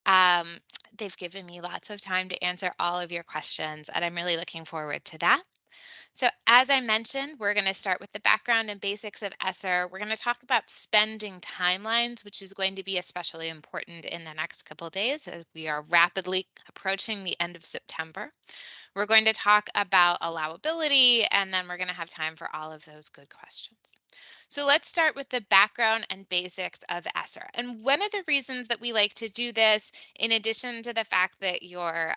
Um, they've given me lots of time to answer all of your questions, and I'm really looking forward to that. So, as I mentioned, we're going to start with the background and basics of ESSER. We're going to talk about spending timelines, which is going to be especially important in the next couple of days as we are rapidly approaching the end of September. We're going to talk about allowability, and then we're going to have time for all of those good questions. So let's start with the background and basics of ESSER. And one of the reasons that we like to do this, in addition to the fact that your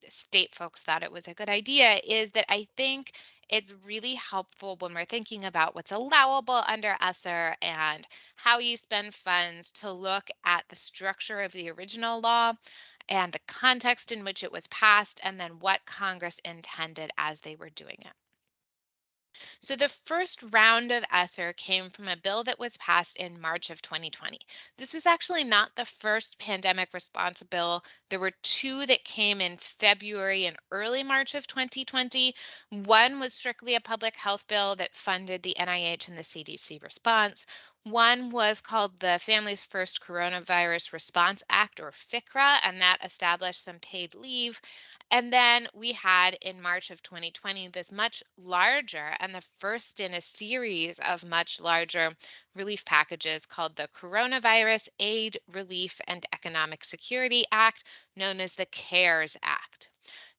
state folks thought it was a good idea, is that I think it's really helpful when we're thinking about what's allowable under ESSER and how you spend funds to look at the structure of the original law and the context in which it was passed, and then what Congress intended as they were doing it. So the first round of ESSER came from a bill that was passed in March of 2020. This was actually not the first pandemic response bill. There were two that came in February and early March of 2020. One was strictly a public health bill that funded the NIH and the CDC response. One was called the Families First Coronavirus Response Act, or FICRA, and that established some paid leave. And then we had in March of 2020 this much larger and the first in a series of much larger relief packages called the Coronavirus Aid, Relief, and Economic Security Act, known as the CARES Act.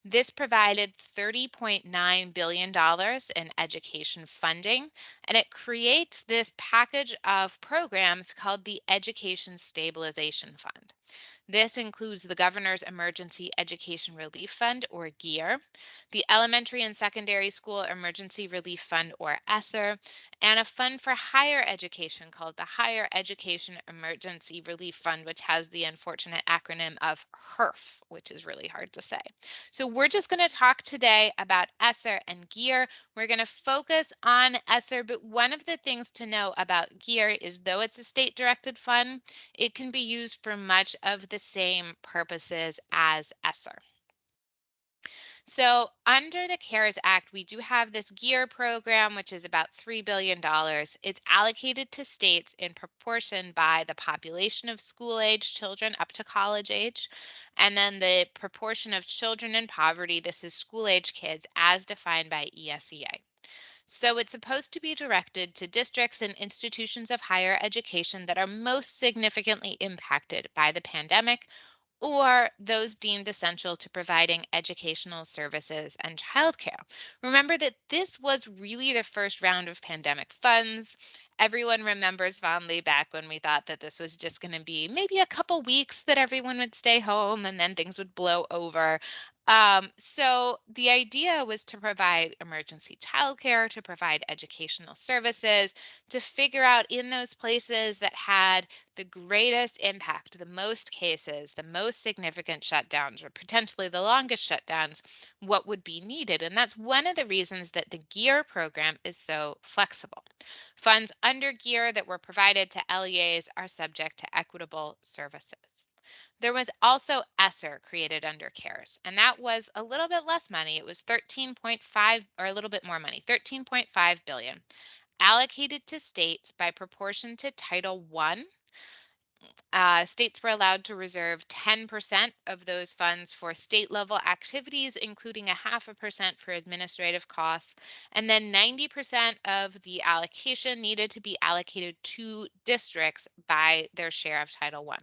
This provided $30.9 billion in education funding, and it creates this package of programs called the Education Stabilization Fund. This includes the Governor's Emergency Education Relief Fund, or GEER, the Elementary and Secondary School Emergency Relief Fund, or ESSER, and a fund for higher education called the Higher Education Emergency Relief Fund, which has the unfortunate acronym of HERF, which is really hard to say. So we're just going to talk today about ESSER and GEER. We're going to focus on ESSER, but one of the things to know about GEER is though it's a state-directed fund, it can be used for much of the same purposes as ESSER. So under the CARES Act, we do have this GEER program, which is about $3 billion. It's allocated to states in proportion by the population of school-age children up to college age, and then the proportion of children in poverty, this is school-age kids, as defined by ESEA. So it's supposed to be directed to districts and institutions of higher education that are most significantly impacted by the pandemic or those deemed essential to providing educational services and childcare. Remember that this was really the first round of pandemic funds. Everyone remembers fondly back when we thought that this was just going to be maybe a couple weeks that everyone would stay home and then things would blow over. So the idea was to provide emergency childcare, to provide educational services, to figure out in those places that had the greatest impact, the most cases, the most significant shutdowns, or potentially the longest shutdowns, what would be needed. And that's one of the reasons that the GEER program is so flexible. Funds under GEER that were provided to LEAs are subject to equitable services. There was also ESSER created under CARES, and that was a little bit less money. It was 13.5 or a little bit more money, 13.5 billion allocated to states by proportion to Title I. States were allowed to reserve 10% of those funds for state level activities, including a 0.5% for administrative costs. And then 90% of the allocation needed to be allocated to districts by their share of Title I.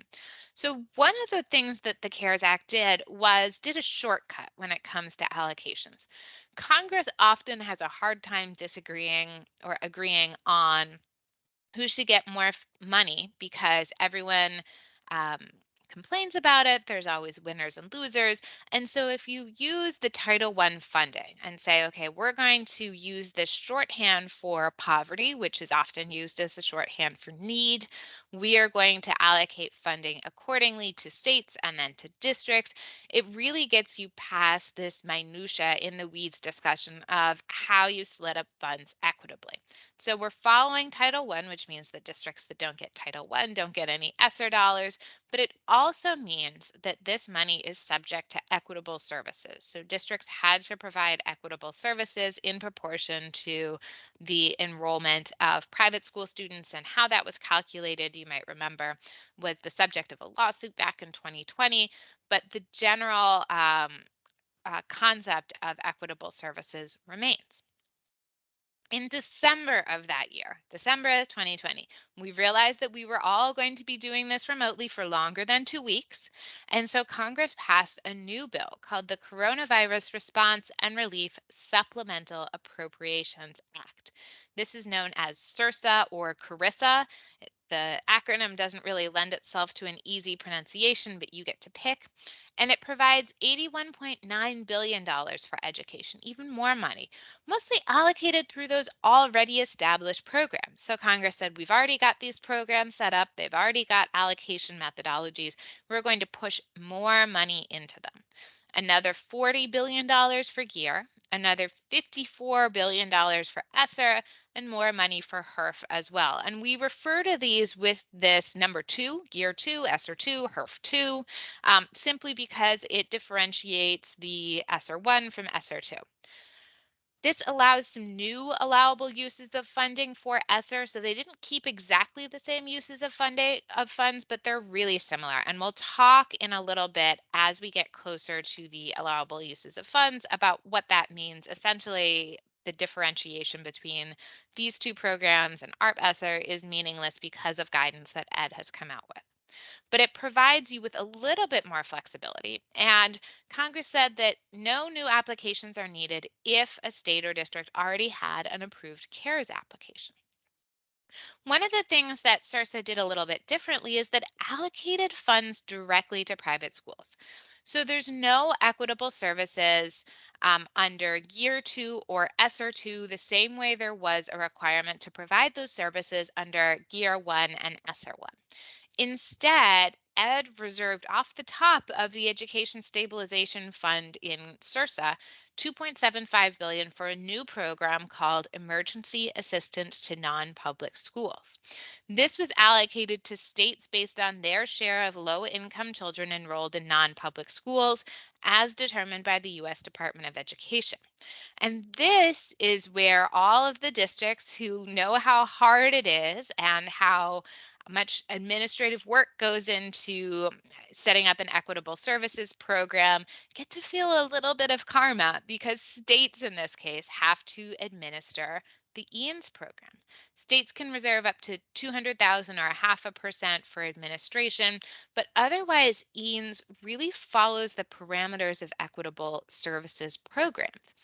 So one of the things that the CARES Act did a shortcut when it comes to allocations. Congress often has a hard time disagreeing or agreeing on who should get more money because everyone um, complains about it. There's always winners and losers. And so if you use the Title I funding and say, okay, we're going to use this shorthand for poverty, which is often used as the shorthand for need, we are going to allocate funding accordingly to states and then to districts. It really gets you past this minutia in the weeds discussion of how you split up funds equitably. So we're following Title I, which means that districts that don't get Title I don't get any ESSER dollars, but it also means that this money is subject to equitable services. So districts had to provide equitable services in proportion to the enrollment of private school students, and how that was calculated you might remember, was the subject of a lawsuit back in 2020. But the general concept of equitable services remains. In December of that year, December of 2020, we realized that we were all going to be doing this remotely for longer than 2 weeks. And so Congress passed a new bill called the Coronavirus Response and Relief Supplemental Appropriations Act. This is known as CRSA or CARISA. The acronym doesn't really lend itself to an easy pronunciation, but you get to pick. And it provides $81.9 billion for education, even more money, mostly allocated through those already established programs. So Congress said, we've already got these programs set up, they've already got allocation methodologies. We're going to push more money into them. Another $40 billion for GEAR, another $54 billion for ESSER, and more money for HERF as well. And we refer to these with this number 2, GEAR 2, ESSER 2, HERF 2, simply because it differentiates the ESSER 1 from ESSER 2. This allows some new allowable uses of funding for ESSER. So they didn't keep exactly the same uses of funds, but they're really similar. And we'll talk in a little bit as we get closer to the allowable uses of funds about what that means. Essentially, the differentiation between these two programs and ARP ESSER is meaningless because of guidance that Ed has come out with. But it provides you with a little bit more flexibility. And Congress said that no new applications are needed if a state or district already had an approved CARES application. One of the things that CRSA did a little bit differently is that allocated funds directly to private schools. So there's no equitable services under GEAR 2 or ESSER 2, the same way there was a requirement to provide those services under GEAR 1 and ESSER 1. Instead, Ed reserved off the top of the Education Stabilization Fund in CRSA 2.75 billion for a new program called Emergency Assistance to Non-Public Schools. This was allocated to states based on their share of low-income children enrolled in non-public schools as determined by the US Department of Education. And this is where all of the districts who know how hard it is and how much administrative work goes into setting up an equitable services program get to feel a little bit of karma because states in this case have to administer the EANS program. States can reserve up to 200,000 or 0.5% for administration, but otherwise EANS really follows the parameters of equitable services programs.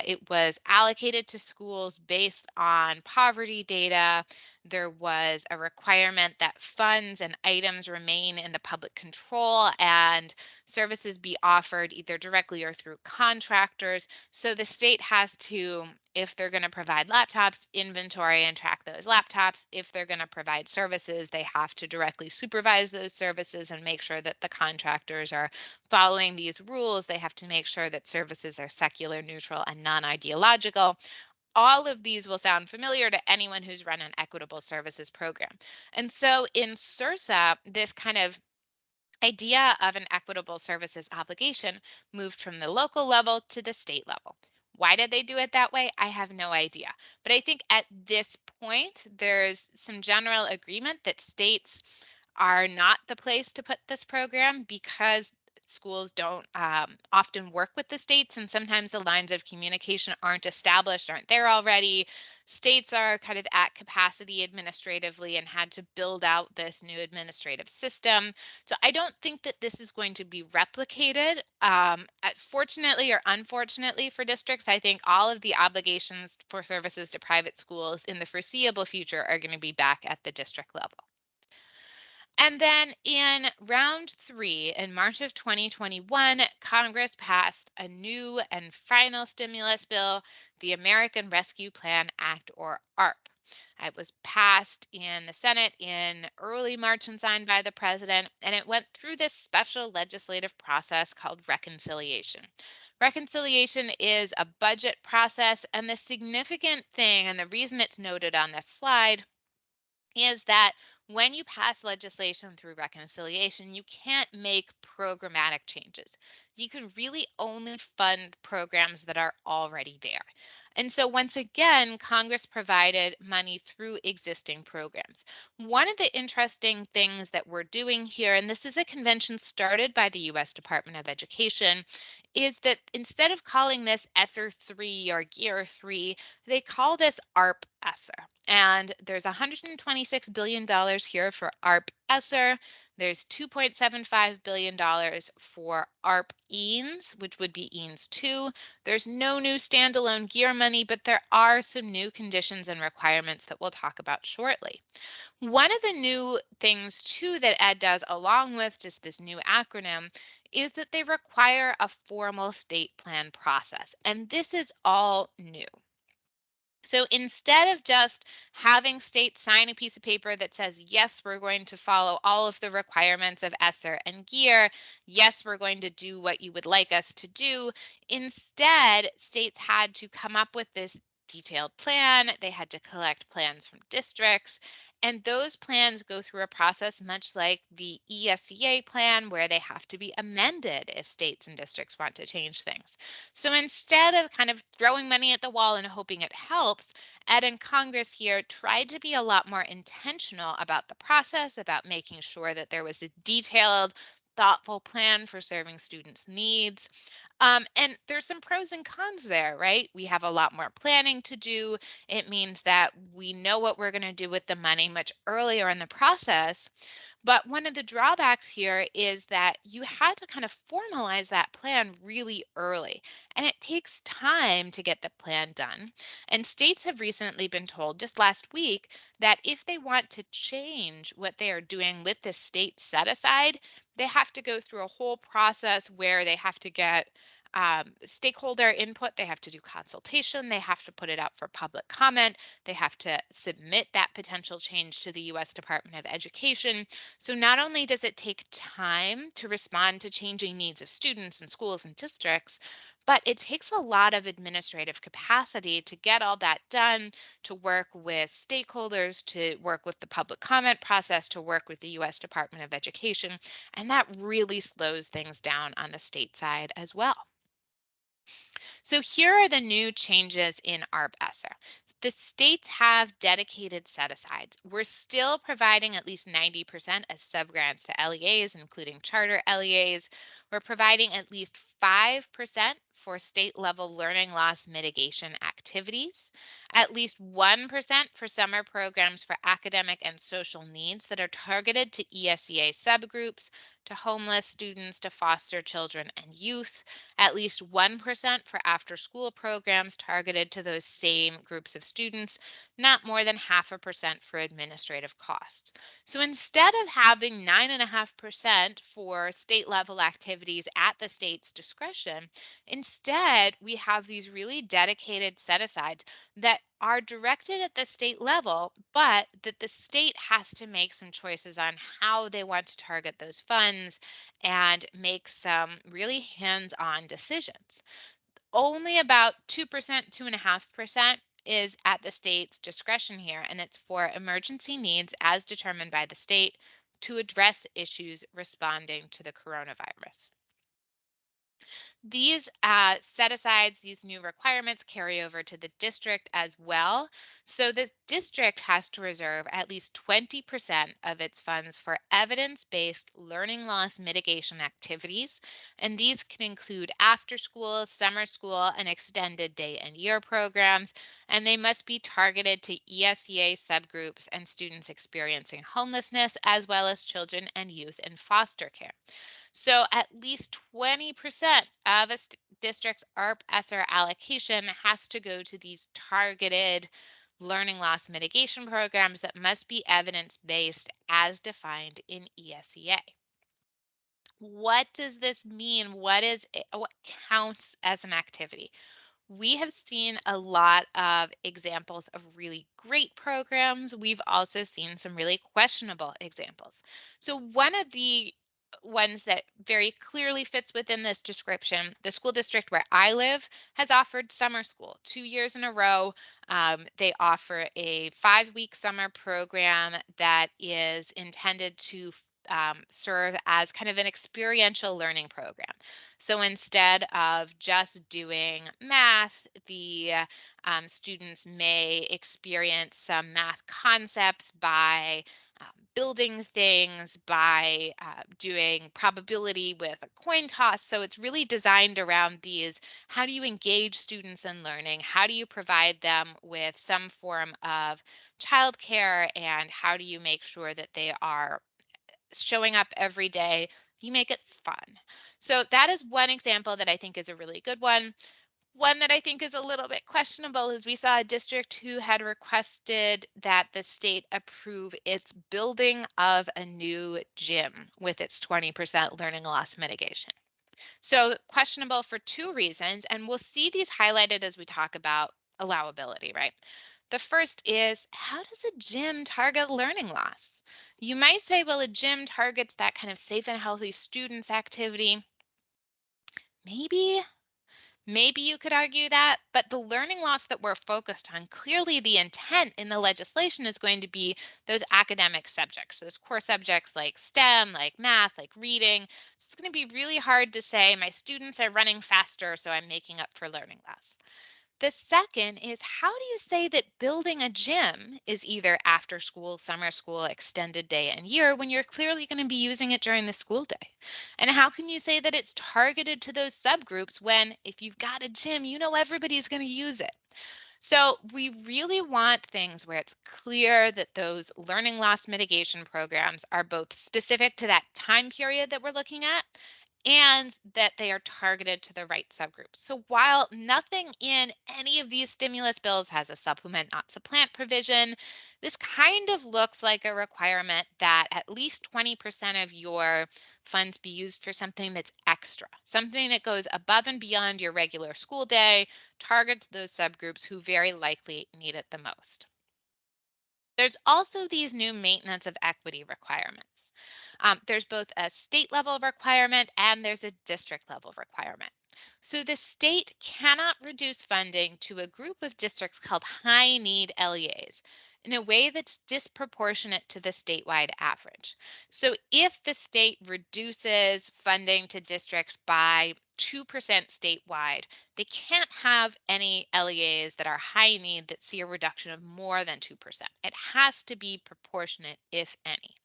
It was allocated to schools based on poverty data. There was a requirement that funds and items remain in the public control and services be offered either directly or through contractors. So the state has to, if they're going to provide laptops, inventory and track those laptops. If they're going to provide services, they have to directly supervise those services and make sure that the contractors are following these rules. They have to make sure that services are secular, neutral, and non-ideological. All of these will sound familiar to anyone who's run an equitable services program. And so in CRSA, this kind of idea of an equitable services obligation moved from the local level to the state level. Why did they do it that way? I have no idea. But I think at this point, there's some general agreement that states are not the place to put this program because schools don't often work with the states, and sometimes the lines of communication aren't established, aren't there already. States are kind of at capacity administratively and had to build out this new administrative system. So I don't think that this is going to be replicated. Fortunately or unfortunately for districts, I think all of the obligations for services to private schools in the foreseeable future are going to be back at the district level. And then in round 3, in March of 2021, Congress passed a new and final stimulus bill, the American Rescue Plan Act, or ARP. It was passed in the Senate in early March and signed by the president, and it went through this special legislative process called reconciliation. Reconciliation is a budget process, and the significant thing, and the reason it's noted on this slide, is that when you pass legislation through reconciliation, you can't make programmatic changes. You can really only fund programs that are already there. And so once again, Congress provided money through existing programs. One of the interesting things that we're doing here, and this is a convention started by the US Department of Education, is that instead of calling this ESSER 3 or GEAR 3, they call this ARP ESSER. And there's $126 billion here for ARP ESSER. There's $2.75 billion for ARP EANS, which would be EANS 2. There's no new standalone GEAR money, but there are some new conditions and requirements that we'll talk about shortly. One of the new things too that Ed does along with just this new acronym is that they require a formal state plan process. And this is all new. So instead of just having states sign a piece of paper that says, yes, we're going to follow all of the requirements of ESSER and GEAR, yes, we're going to do what you would like us to do, instead, states had to come up with this detailed plan. They had to collect plans from districts. And those plans go through a process much like the ESEA plan, where they have to be amended if states and districts want to change things. So instead of kind of throwing money at the wall and hoping it helps, Ed and Congress here tried to be a lot more intentional about the process, about making sure that there was a detailed, thoughtful plan for serving students' needs. And there's some pros and cons there, right? We have a lot more planning to do. It means that we know what we're going to do with the money much earlier in the process. But one of the drawbacks here is that you had to kind of formalize that plan really early, and it takes time to get the plan done. And states have recently been told just last week that if they want to change what they are doing with the state set aside, they have to go through a whole process where they have to get stakeholder input, they have to do consultation, they have to put it out for public comment, they have to submit that potential change to the US Department of Education. So not only does it take time to respond to changing needs of students and schools and districts, but it takes a lot of administrative capacity to get all that done, to work with stakeholders, to work with the public comment process, to work with the US Department of Education. And that really slows things down on the state side as well. So here are the new changes in ARP-ESSER. The states have dedicated set-asides. We're still providing at least 90% as subgrants to LEAs, including charter LEAs. We're providing at least 5% for state-level learning loss mitigation activities, at least 1% for summer programs for academic and social needs that are targeted to ESEA subgroups, to homeless students, to foster children and youth, at least 1% for after school programs targeted to those same groups of students, not more than 0.5% for administrative costs. So instead of having 9.5% for state level activities at the state's discretion, instead we have these really dedicated set asides that are directed at the state level, but that the state has to make some choices on how they want to target those funds and make some really hands-on decisions. Only about 2%, 2.5% is at the state's discretion here, and it's for emergency needs as determined by the state to address issues responding to the coronavirus. These set asides, these new requirements carry over to the district as well. So the district has to reserve at least 20% of its funds for evidence-based learning loss mitigation activities. And these can include after school, summer school, and extended day and year programs. And they must be targeted to ESEA subgroups and students experiencing homelessness, as well as children and youth in foster care. So at least 20% of a district's ARP-ESSER allocation has to go to these targeted learning loss mitigation programs that must be evidence-based as defined in ESEA. What does this mean? What counts as an activity? We have seen a lot of examples of really great programs. We've also seen some really questionable examples. So one of the ones that very clearly fits within this description, the school district where I live has offered summer school 2 years in a row. They offer a 5-week summer program that is intended to serve as kind of an experiential learning program. So instead of just doing math, the students may experience some math concepts by building things, by doing probability with a coin toss. So it's really designed around these: how do you engage students in learning? How do you provide them with some form of childcare? And how do you make sure that they are showing up every day? You make it fun. So that is one example that I think is a really good one. One that I think is a little bit questionable is we saw a district who had requested that the state approve its building of a new gym with its 20% learning loss mitigation. So questionable for two reasons, and we'll see these highlighted as we talk about allowability, right? The first is, how does a gym target learning loss? You might say, well, a gym targets that kind of safe and healthy students activity. Maybe, maybe you could argue that, but the learning loss that we're focused on, clearly the intent in the legislation is going to be those academic subjects, those core subjects like STEM, like math, like reading. So it's going to be really hard to say my students are running faster, so I'm making up for learning loss. The second is, how do you say that building a gym is either after school, summer school, extended day and year when you're clearly going to be using it during the school day? And how can you say that it's targeted to those subgroups when, if you've got a gym, you know everybody's going to use it? So we really want things where it's clear that those learning loss mitigation programs are both specific to that time period that we're looking at and that they are targeted to the right subgroups. So while nothing in any of these stimulus bills has a supplement, not supplant provision, this kind of looks like a requirement that at least 20% of your funds be used for something that's extra, something that goes above and beyond your regular school day, targets those subgroups who very likely need it the most. There's also these new maintenance of equity requirements. There's both a state level requirement and there's a district level requirement. So the state cannot reduce funding to a group of districts called high need LEAs in a way that's disproportionate to the statewide average. So if the state reduces funding to districts by 2% statewide, they can't have any LEAs that are high need that see a reduction of more than 2%. It has to be proportionate, if any.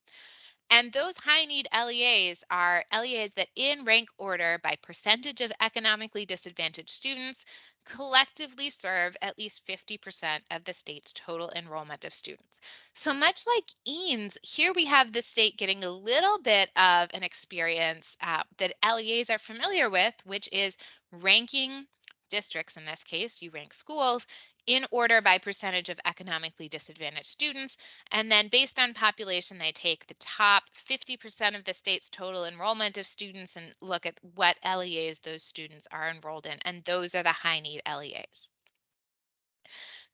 And those high need LEAs are LEAs that, in rank order by percentage of economically disadvantaged students, collectively serve at least 50% of the state's total enrollment of students. So much like EANS, here we have the state getting a little bit of an experience that LEAs are familiar with, which is ranking districts. In this case, you rank schools in order by percentage of economically disadvantaged students. And then based on population, they take the top 50% of the state's total enrollment of students and look at what LEAs those students are enrolled in. And those are the high need LEAs.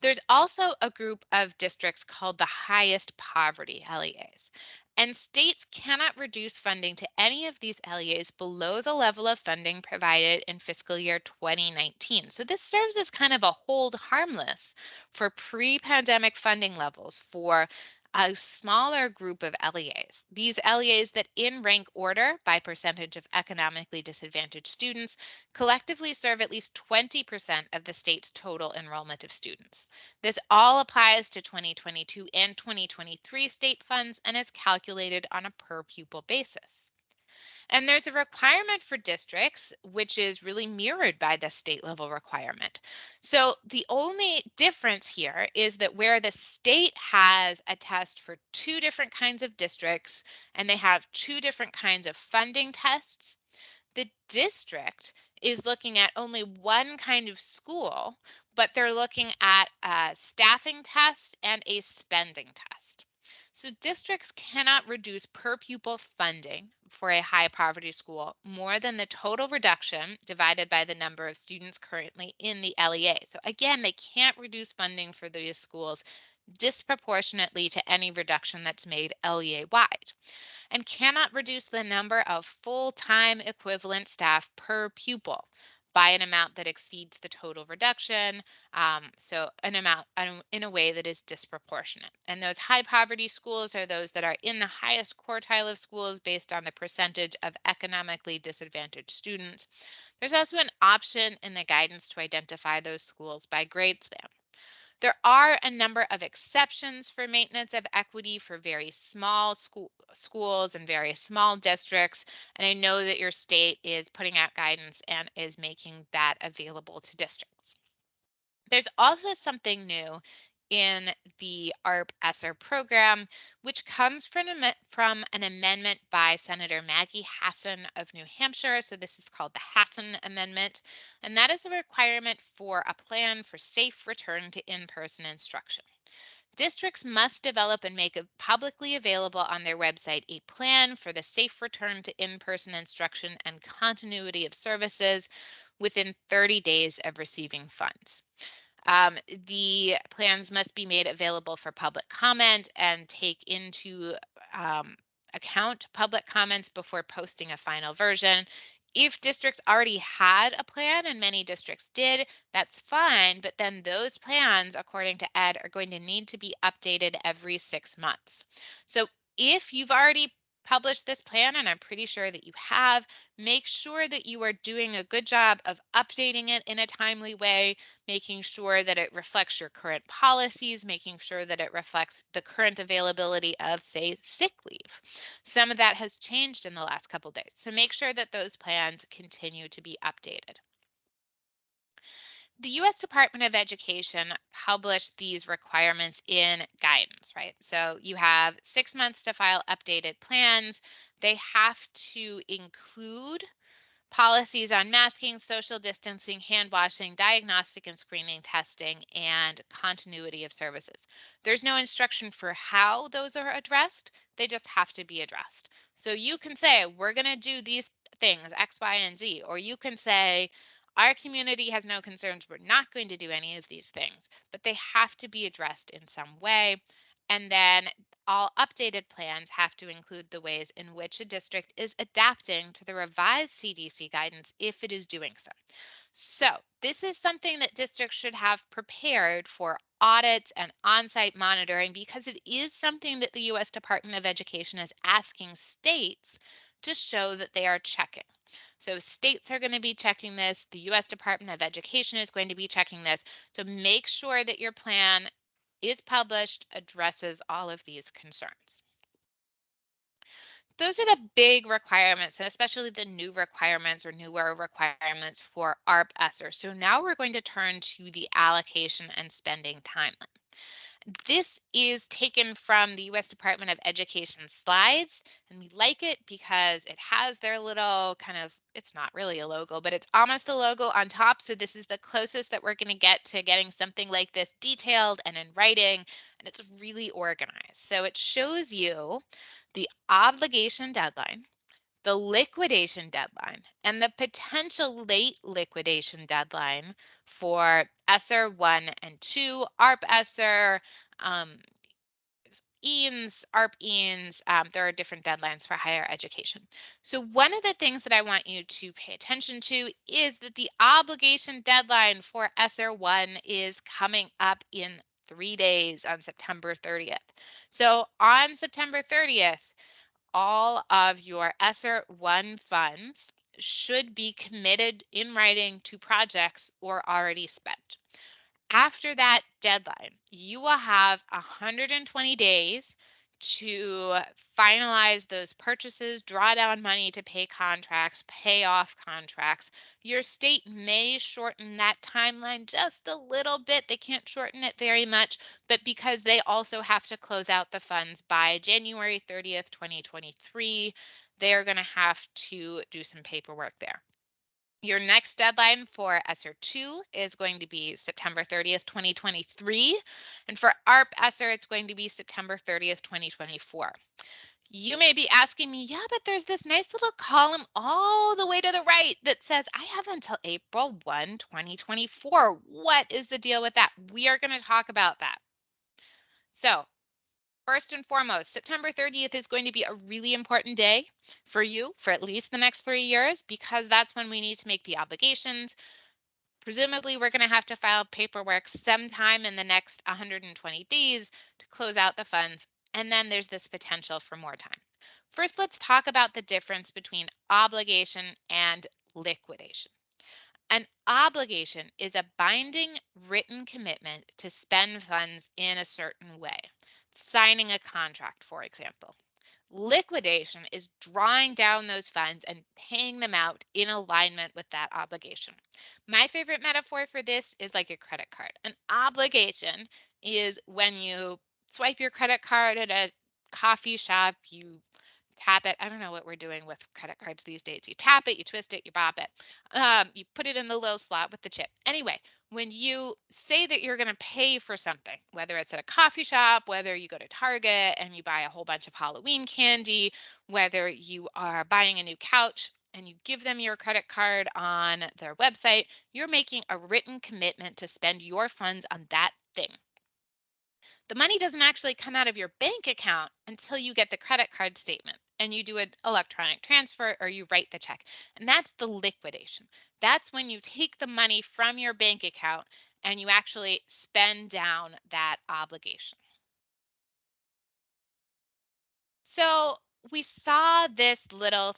There's also a group of districts called the highest poverty LEAs. And states cannot reduce funding to any of these LEAs below the level of funding provided in fiscal year 2019. So this serves as kind of a hold harmless for pre-pandemic funding levels for a smaller group of LEAs. These LEAs that, in rank order by percentage of economically disadvantaged students, collectively serve at least 20% of the state's total enrollment of students. This all applies to 2022 and 2023 state funds and is calculated on a per pupil basis. And there's a requirement for districts, which is really mirrored by the state level requirement. So the only difference here is that where the state has a test for two different kinds of districts and they have two different kinds of funding tests, the district is looking at only one kind of school, but they're looking at a staffing test and a spending test. So districts cannot reduce per pupil funding for a high poverty school more than the total reduction divided by the number of students currently in the LEA. So again, they can't reduce funding for these schools disproportionately to any reduction that's made LEA wide, and cannot reduce the number of full-time equivalent staff per pupil by an amount that exceeds the total reduction, so an amount in a way that is disproportionate. And those high poverty schools are those that are in the highest quartile of schools based on the percentage of economically disadvantaged students. There's also an option in the guidance to identify those schools by grade span. There are a number of exceptions for maintenance of equity for very small schools and very small districts. And I know that your state is putting out guidance and is making that available to districts. There's also something new in the ARP ESSER program, which comes from an amendment by Senator Maggie Hassan of New Hampshire. So this is called the Hassan Amendment, and that is a requirement for a plan for safe return to in-person instruction. Districts must develop and make publicly available on their website a plan for the safe return to in-person instruction and continuity of services within 30 days of receiving funds. The plans must be made available for public comment and take into account public comments before posting a final version. If districts already had a plan, and many districts did, that's fine, but then those plans, according to Ed, are going to need to be updated every 6 months. So if you've already published this plan, and I'm pretty sure that you have, make sure that you are doing a good job of updating it in a timely way, making sure that it reflects your current policies, making sure that it reflects the current availability of, say, sick leave. Some of that has changed in the last couple days, so make sure that those plans continue to be updated. The U.S. Department of Education published these requirements in guidance, right? So you have 6 months to file updated plans. They have to include policies on masking, social distancing, hand washing, diagnostic and screening testing, and continuity of services. There's no instruction for how those are addressed. They just have to be addressed. So you can say, we're going to do these things, X, Y, and Z, or you can say, our community has no concerns. We're not going to do any of these things, but they have to be addressed in some way. And then all updated plans have to include the ways in which a district is adapting to the revised CDC guidance if it is doing so. So this is something that districts should have prepared for audits and on-site monitoring, because it is something that the U.S. Department of Education is asking states to show that they are checking. So states are going to be checking this. The U.S. Department of Education is going to be checking this. So make sure that your plan is published, addresses all of these concerns. Those are the big requirements, and especially the new requirements or newer requirements for ARP ESSER. So now we're going to turn to the allocation and spending timeline. This is taken from the U.S. Department of Education slides, and we like it because it has their little kind of, it's not really a logo, but it's almost a logo on top. So this is the closest that we're going to get to getting something like this detailed and in writing, and it's really organized. So it shows you the obligation deadline, the liquidation deadline, and the potential late liquidation deadline for ESSER 1 and 2, ARP ESSER, EANS, ARP EANS. There are different deadlines for higher education. So one of the things that I want you to pay attention to is that the obligation deadline for ESSER 1 is coming up in 3 days on September 30th. So on September 30th, all of your ESSER 1 funds should be committed in writing to projects or already spent. After that deadline, you will have 120 days to finalize those purchases, draw down money to pay contracts, pay off contracts. Your state may shorten that timeline just a little bit. They can't shorten it very much, but because they also have to close out the funds by January 30th, 2023, they're going to have to do some paperwork there. Your next deadline for ESSER 2 is going to be September 30th, 2023. And for ARP ESSER, it's going to be September 30th, 2024. You may be asking me, yeah, but there's this nice little column all the way to the right that says I have until April 1, 2024. What is the deal with that? We are going to talk about that. So First and foremost, September 30th is going to be a really important day for you for at least the next 3 years, because that's when we need to make the obligations. Presumably, we're going to have to file paperwork sometime in the next 120 days to close out the funds. And then there's this potential for more time. First, let's talk about the difference between obligation and liquidation. An obligation is a binding written commitment to spend funds in a certain way, signing a contract, for example. Liquidation is drawing down those funds and paying them out in alignment with that obligation. My favorite metaphor for this is like a credit card. An obligation is when you swipe your credit card at a coffee shop, you tap it. I don't know what we're doing with credit cards these days. You tap it, you twist it, you bop it. You put it in the little slot with the chip. Anyway, when you say that you're going to pay for something, whether it's at a coffee shop, whether you go to Target and you buy a whole bunch of Halloween candy, whether you are buying a new couch and you give them your credit card on their website, you're making a written commitment to spend your funds on that thing. The money doesn't actually come out of your bank account until you get the credit card statement and you do an electronic transfer or you write the check. And that's the liquidation. That's when you take the money from your bank account and you actually spend down that obligation. So we saw this little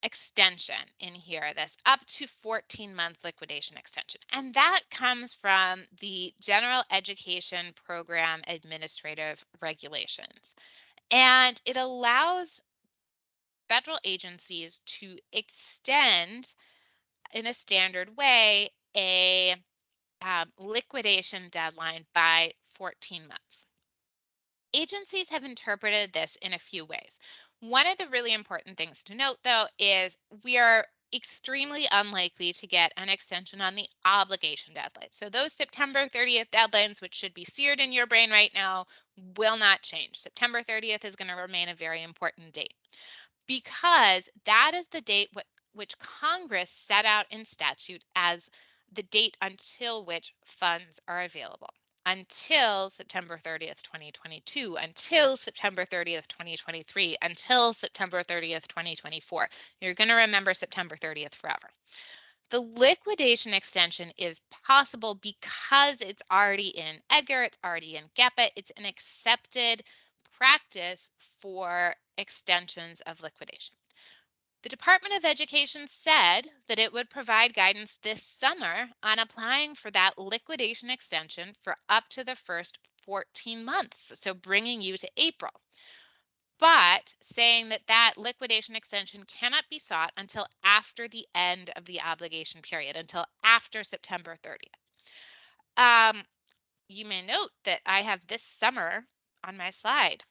extension in here, this up to 14-month liquidation extension. And that comes from the General Education Program Administrative Regulations. And it allows federal agencies to extend in a standard way a liquidation deadline by 14 months. Agencies have interpreted this in a few ways. One of the really important things to note, though, is we are extremely unlikely to get an extension on the obligation deadline. So those September 30th deadlines, which should be seared in your brain right now, will not change. September 30th is going to remain a very important date, because that is the date which Congress set out in statute as the date until which funds are available. Until September 30th, 2022, until September 30th, 2023, until September 30th, 2024. You're going to remember September 30th forever. The liquidation extension is possible because it's already in EDGAR, it's already in GEPA, it's an accepted practice for extensions of liquidation. The Department of Education said that it would provide guidance this summer on applying for that liquidation extension for up to the first 14 months, so bringing you to April, but saying that that liquidation extension cannot be sought until after the end of the obligation period, until after September 30th. You may note that I have this summer on my slide.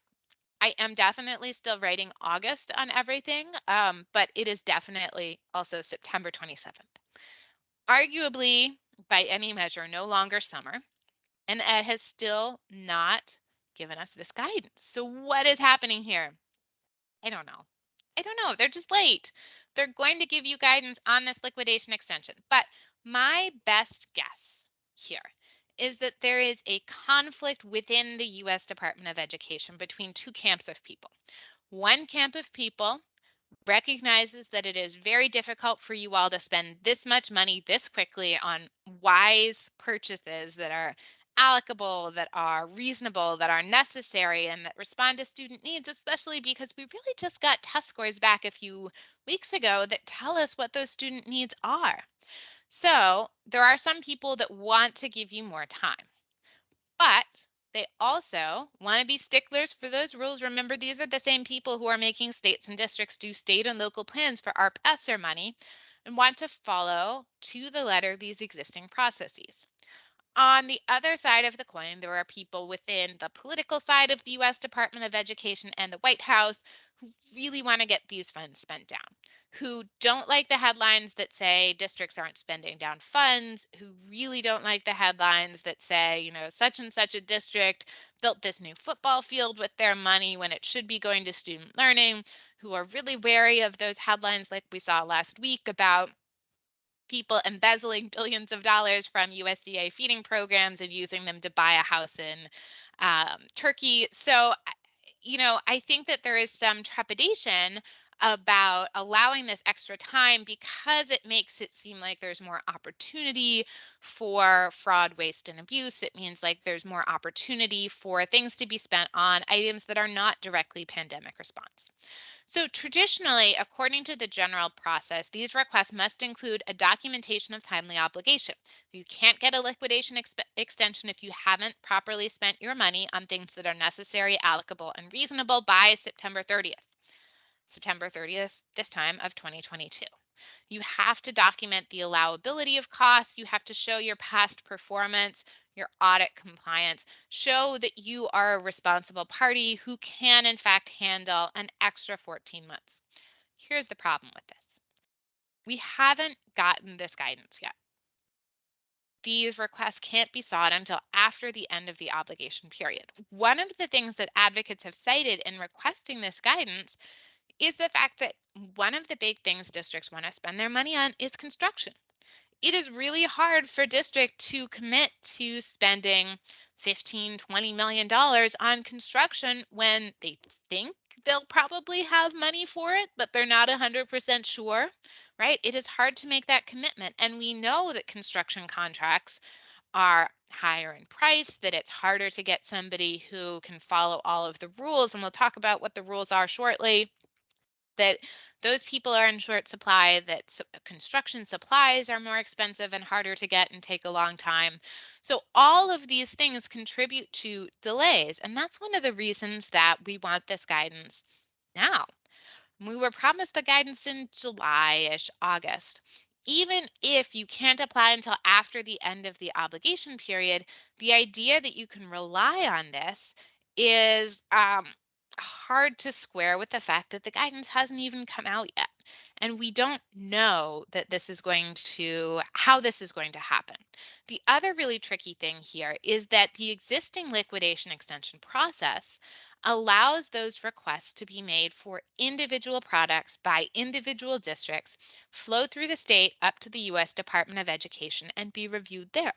I am definitely still writing August on everything, but it is definitely also September 27th. Arguably, by any measure, no longer summer, and Ed has still not given us this guidance. So what is happening here? I don't know. I don't know. They're just late. They're going to give you guidance on this liquidation extension. But my best guess here is that there is a conflict within the US Department of Education between two camps of people. One camp of people recognizes that it is very difficult for you all to spend this much money this quickly on wise purchases that are allocable, that are reasonable, that are necessary, and that respond to student needs, especially because we really just got test scores back a few weeks ago that tell us what those student needs are. So there are some people that want to give you more time, but they also want to be sticklers for those rules. Remember, these are the same people who are making states and districts do state and local plans for ARP ESSER money and want to follow to the letter these existing processes. On the other side of the coin, there are people within the political side of the US Department of Education and the White House who really want to get these funds spent down, who don't like the headlines that say districts aren't spending down funds, who really don't like the headlines that say, such and such a district built this new football field with their money when it should be going to student learning, who are really wary of those headlines like we saw last week about people embezzling billions of dollars from USDA feeding programs and using them to buy a house in Turkey. So, I think that there is some trepidation about allowing this extra time because it makes it seem like there's more opportunity for fraud, waste, and abuse. It means like there's more opportunity for things to be spent on items that are not directly pandemic response. So traditionally, according to the general process, these requests must include a documentation of timely obligation. You can't get a liquidation extension if you haven't properly spent your money on things that are necessary, allocable, and reasonable by September 30th. September 30th, this time of 2022. You have to document the allowability of costs. You have to show your past performance, your audit compliance, show that you are a responsible party who can, in fact, handle an extra 14 months. Here's the problem with this. We haven't gotten this guidance yet. These requests can't be sought until after the end of the obligation period. One of the things that advocates have cited in requesting this guidance is the fact that one of the big things districts want to spend their money on is construction. It is really hard for district to commit to spending 15, $20 million on construction when they think they'll probably have money for it, but they're not 100% sure, right? It is hard to make that commitment. And we know that construction contracts are higher in price, that it's harder to get somebody who can follow all of the rules. And we'll talk about what the rules are shortly, that those people are in short supply, that construction supplies are more expensive and harder to get and take a long time. So all of these things contribute to delays. And that's one of the reasons that we want this guidance now. We were promised the guidance in July-ish, August. Even if you can't apply until after the end of the obligation period, the idea that you can rely on this is hard to square with the fact that the guidance hasn't even come out yet. And we don't know that how this is going to happen. The other really tricky thing here is that the existing liquidation extension process allows those requests to be made for individual products by individual districts, flow through the state up to the US Department of Education, and be reviewed there.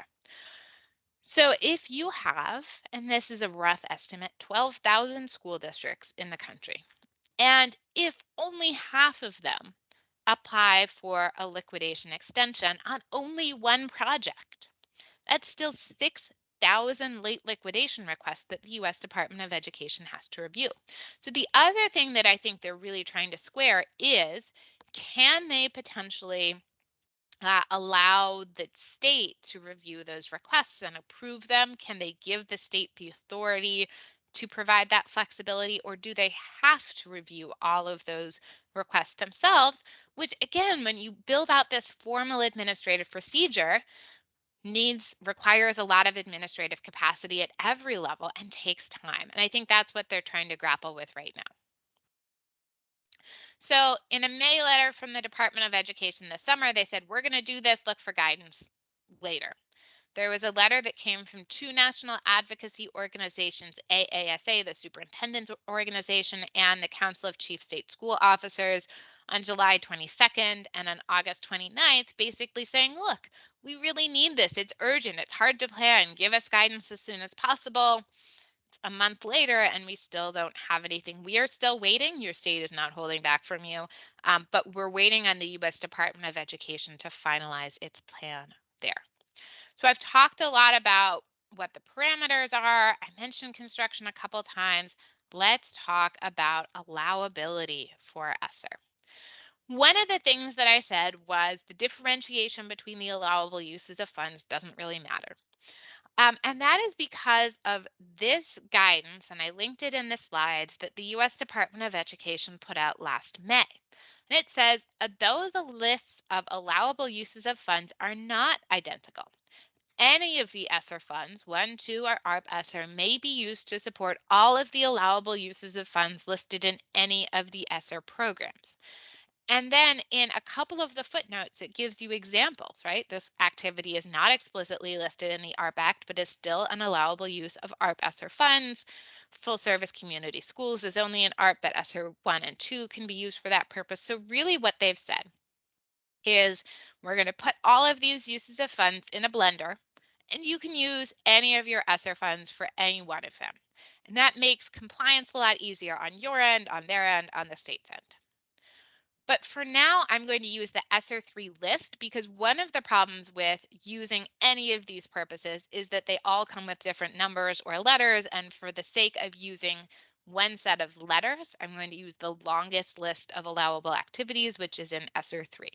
So if you have, and this is a rough estimate, 12,000 school districts in the country, and if only half of them apply for a liquidation extension on only one project, that's still 6,000 late liquidation requests that the US Department of Education has to review. So the other thing that I think they're really trying to square is, can they potentially allow the state to review those requests and approve them? Can they give the state the authority to provide that flexibility, or do they have to review all of those requests themselves? Which again, when you build out this formal administrative procedure, requires a lot of administrative capacity at every level and takes time. And I think that's what they're trying to grapple with right now. So in a May letter from the Department of Education this summer, they said, we're going to do this, look for guidance later. There was a letter that came from two national advocacy organizations, AASA, the Superintendent's Organization, and the Council of Chief State School Officers, on July 22nd and on August 29th, basically saying, look, we really need this. It's urgent. It's hard to plan. Give us guidance as soon as possible. It's a month later and we still don't have anything. We are still waiting. Your state is not holding back from you, but we're waiting on the U.S. Department of Education to finalize its plan there. So I've talked a lot about what the parameters are. I mentioned construction a couple times. Let's talk about allowability for ESSER. One of the things that I said was the differentiation between the allowable uses of funds doesn't really matter. And that is because of this guidance, and I linked it in the slides, that the US Department of Education put out last May. And it says, though the lists of allowable uses of funds are not identical, any of the ESSER funds, 1, 2, or ARP ESSER, may be used to support all of the allowable uses of funds listed in any of the ESSER programs. And then in a couple of the footnotes, it gives you examples, right? This activity is not explicitly listed in the ARP Act, but is still an allowable use of ARP ESSER funds. Full service community schools is only an ARP, but ESSER 1 and 2 can be used for that purpose. So really what they've said is, we're going to put all of these uses of funds in a blender And you can use any of your ESSER funds for any one of them. And that makes compliance a lot easier on your end, on their end, on the state's end. But for now, I'm going to use the ESSER 3 list because one of the problems with using any of these purposes is that they all come with different numbers or letters. And for the sake of using one set of letters, I'm going to use the longest list of allowable activities, which is in ESSER 3.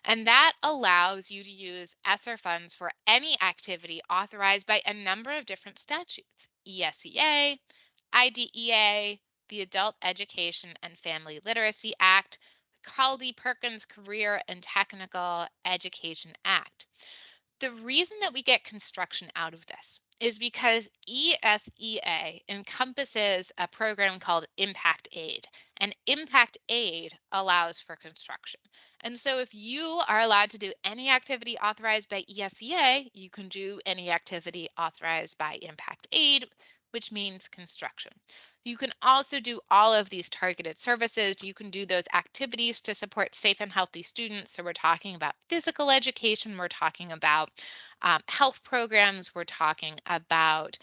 And that allows you to use ESSER funds for any activity authorized by a number of different statutes: ESEA, IDEA, the Adult Education and Family Literacy Act, the Carl D. Perkins Career and Technical Education Act. The reason that we get construction out of this is because ESEA encompasses a program called Impact Aid, and Impact Aid allows for construction. And so if you are allowed to do any activity authorized by ESEA, you can do any activity authorized by Impact Aid, which means construction. You can also do all of these targeted services. You can do those activities to support safe and healthy students. So we're talking about physical education, we're talking about health programs, we're talking about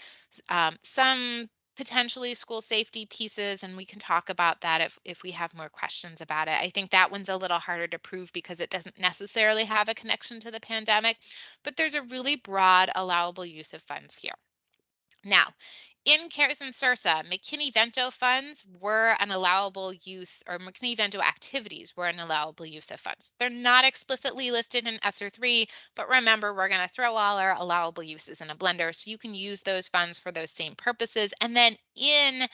some potentially school safety pieces, and we can talk about that if we have more questions about it. I think that one's a little harder to prove because it doesn't necessarily have a connection to the pandemic, but there's a really broad allowable use of funds here. Now, in CARES and SURSA, McKinney-Vento funds were an allowable use, or McKinney-Vento activities were an allowable use of funds. They're not explicitly listed in ESSER 3, but remember, we're going to throw all our allowable uses in a blender, so you can use those funds for those same purposes. And then in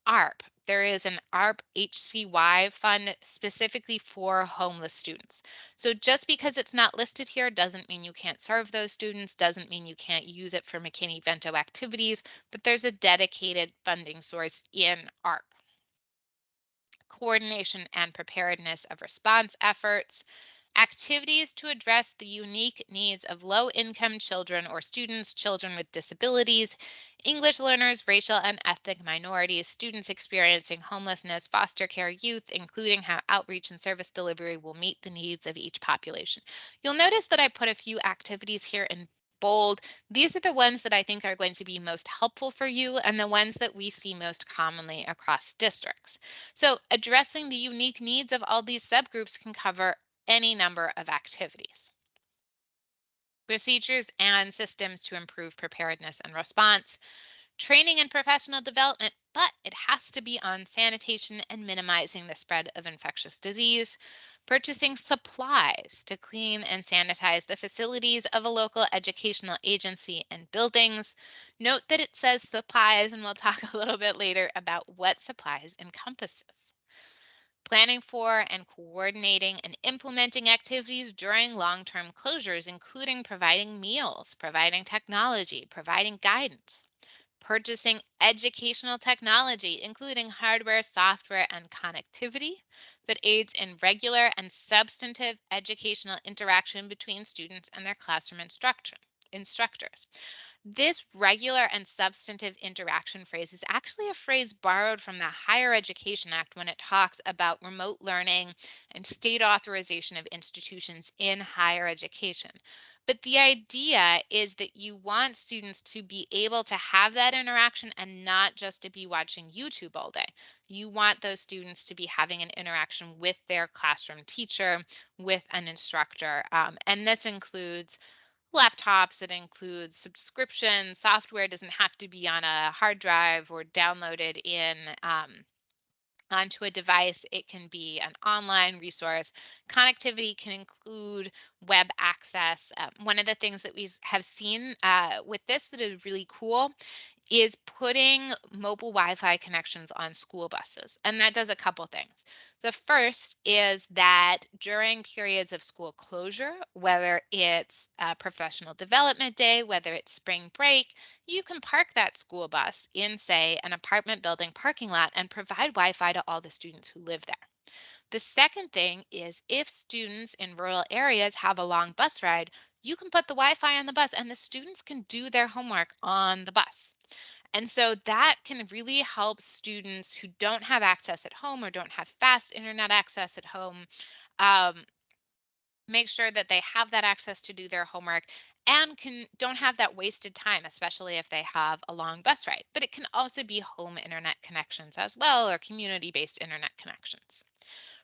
ARP, there is an ARP HCY fund specifically for homeless students. So just because it's not listed here doesn't mean you can't serve those students, doesn't mean you can't use it for McKinney-Vento activities, but there's a dedicated funding source in ARP. Coordination and preparedness of response efforts, activities to address the unique needs of low-income children or students, children with disabilities, English learners, racial and ethnic minorities, students experiencing homelessness, foster care youth, including how outreach and service delivery will meet the needs of each population. You'll notice that I put a few activities here in bold. These are the ones that I think are going to be most helpful for you and the ones that we see most commonly across districts. So addressing the unique needs of all these subgroups can cover any number of activities. Procedures and systems to improve preparedness and response, training and professional development, but it has to be on sanitation and minimizing the spread of infectious disease, purchasing supplies to clean and sanitize the facilities of a local educational agency and buildings. Note that it says supplies, and we'll talk a little bit later about what supplies encompasses. Planning for and coordinating and implementing activities during long-term closures, including providing meals, providing technology, providing guidance. Purchasing educational technology, including hardware, software, and connectivity that aids in regular and substantive educational interaction between students and their classroom instructors. This regular and substantive interaction phrase is actually a phrase borrowed from the Higher Education Act when it talks about remote learning and state authorization of institutions in higher education. But the idea is that you want students to be able to have that interaction and not just to be watching YouTube all day. You want those students to be having an interaction with their classroom teacher, with an instructor. And this includes laptops, it includes subscriptions, software doesn't have to be on a hard drive or downloaded in onto a device. It can be an online resource. Connectivity can include web access. One of the things that we have seen with this that is really cool is putting mobile Wi-Fi connections on school buses. And that does a couple things. The first is that during periods of school closure, whether it's a professional development day, whether it's spring break, you can park that school bus in, say, an apartment building parking lot and provide Wi-Fi to all the students who live there. The second thing is if students in rural areas have a long bus ride, you can put the Wi-Fi on the bus and the students can do their homework on the bus. And so that can really help students who don't have access at home or don't have fast internet access at home, um, make sure that they have that access to do their homework. and don't have that wasted time, especially if they have a long bus ride. But it can also be home internet connections as well, or community-based internet connections.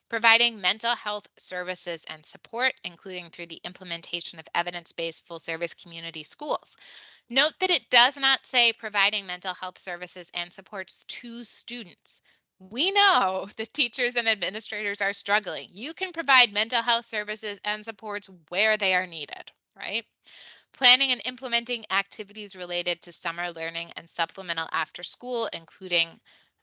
Providing mental health services and support, including through the implementation of evidence-based full-service community schools. Note that it does not say providing mental health services and supports to students. We know that teachers and administrators are struggling. You can provide mental health services and supports where they are needed, right? Planning and implementing activities related to summer learning and supplemental after school, including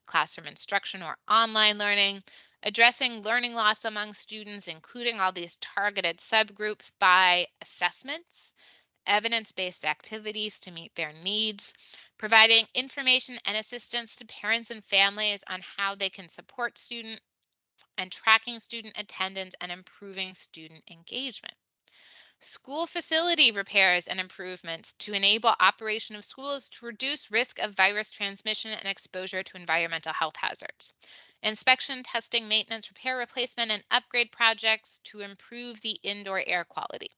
classroom instruction or online learning, addressing learning loss among students, including all these targeted subgroups by assessments, evidence-based activities to meet their needs, providing information and assistance to parents and families on how they can support students, and tracking student attendance and improving student engagement. School facility repairs and improvements to enable operation of schools to reduce risk of virus transmission and exposure to environmental health hazards. Inspection, testing, maintenance, repair, replacement, and upgrade projects to improve the indoor air quality.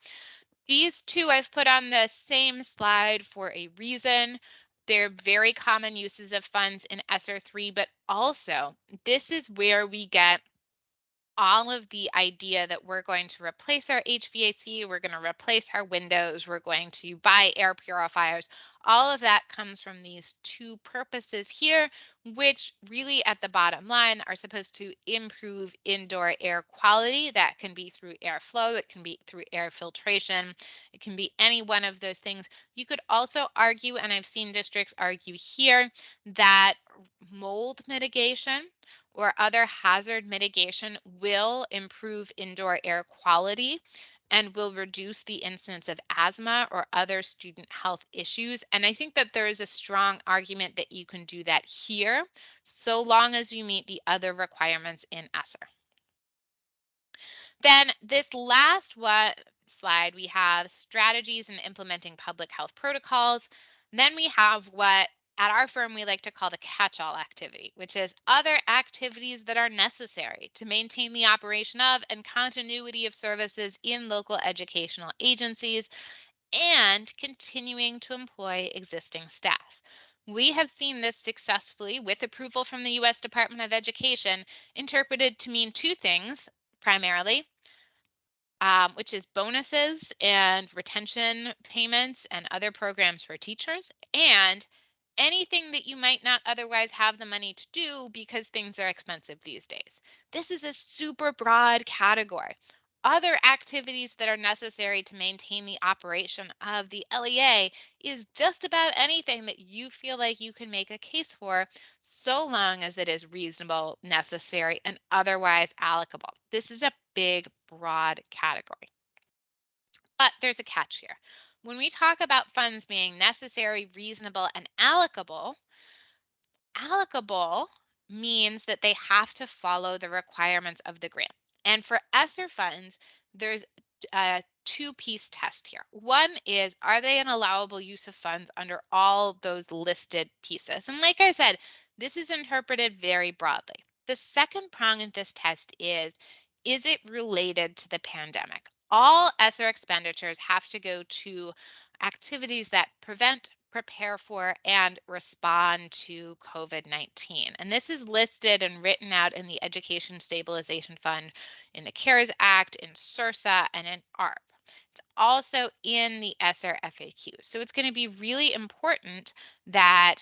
These two I've put on the same slide for a reason. They're very common uses of funds in ESSER 3, but also this is where we get all of the idea that we're going to replace our HVAC, we're going to replace our windows, we're going to buy air purifiers. All of that comes from these two purposes here, which really at the bottom line are supposed to improve indoor air quality. That can be through airflow, it can be through air filtration, it can be any one of those things. You could also argue, and I've seen districts argue here, that mold mitigation or other hazard mitigation will improve indoor air quality and will reduce the incidence of asthma or other student health issues. And I think that there is a strong argument that you can do that here, so long as you meet the other requirements in ESSER. Then this last slide, we have strategies in implementing public health protocols. Then we have what at our firm we like to call the catch-all activity, which is other activities that are necessary to maintain the operation of and continuity of services in local educational agencies and continuing to employ existing staff. We have seen this successfully with approval from the U.S. Department of Education interpreted to mean two things primarily, which is bonuses and retention payments and other programs for teachers, and anything that you might not otherwise have the money to do because things are expensive these days. This is a super broad category. Other activities that are necessary to maintain the operation of the LEA is just about anything that you feel like you can make a case for, so long as it is reasonable, necessary, and otherwise allocable. This is a big, broad category. But there's a catch here. When we talk about funds being necessary, reasonable, and allocable means that they have to follow the requirements of the grant. And for ESSER funds, there's a two-piece test here. One is, are they an allowable use of funds under all those listed pieces? And like I said, this is interpreted very broadly. The second prong of this test is it related to the pandemic? All ESSER expenditures have to go to activities that prevent, prepare for, and respond to COVID-19. And this is listed and written out in the Education Stabilization Fund, in the CARES Act, in SRSA, and in ARP. It's also in the ESSER FAQ. So it's going to be really important that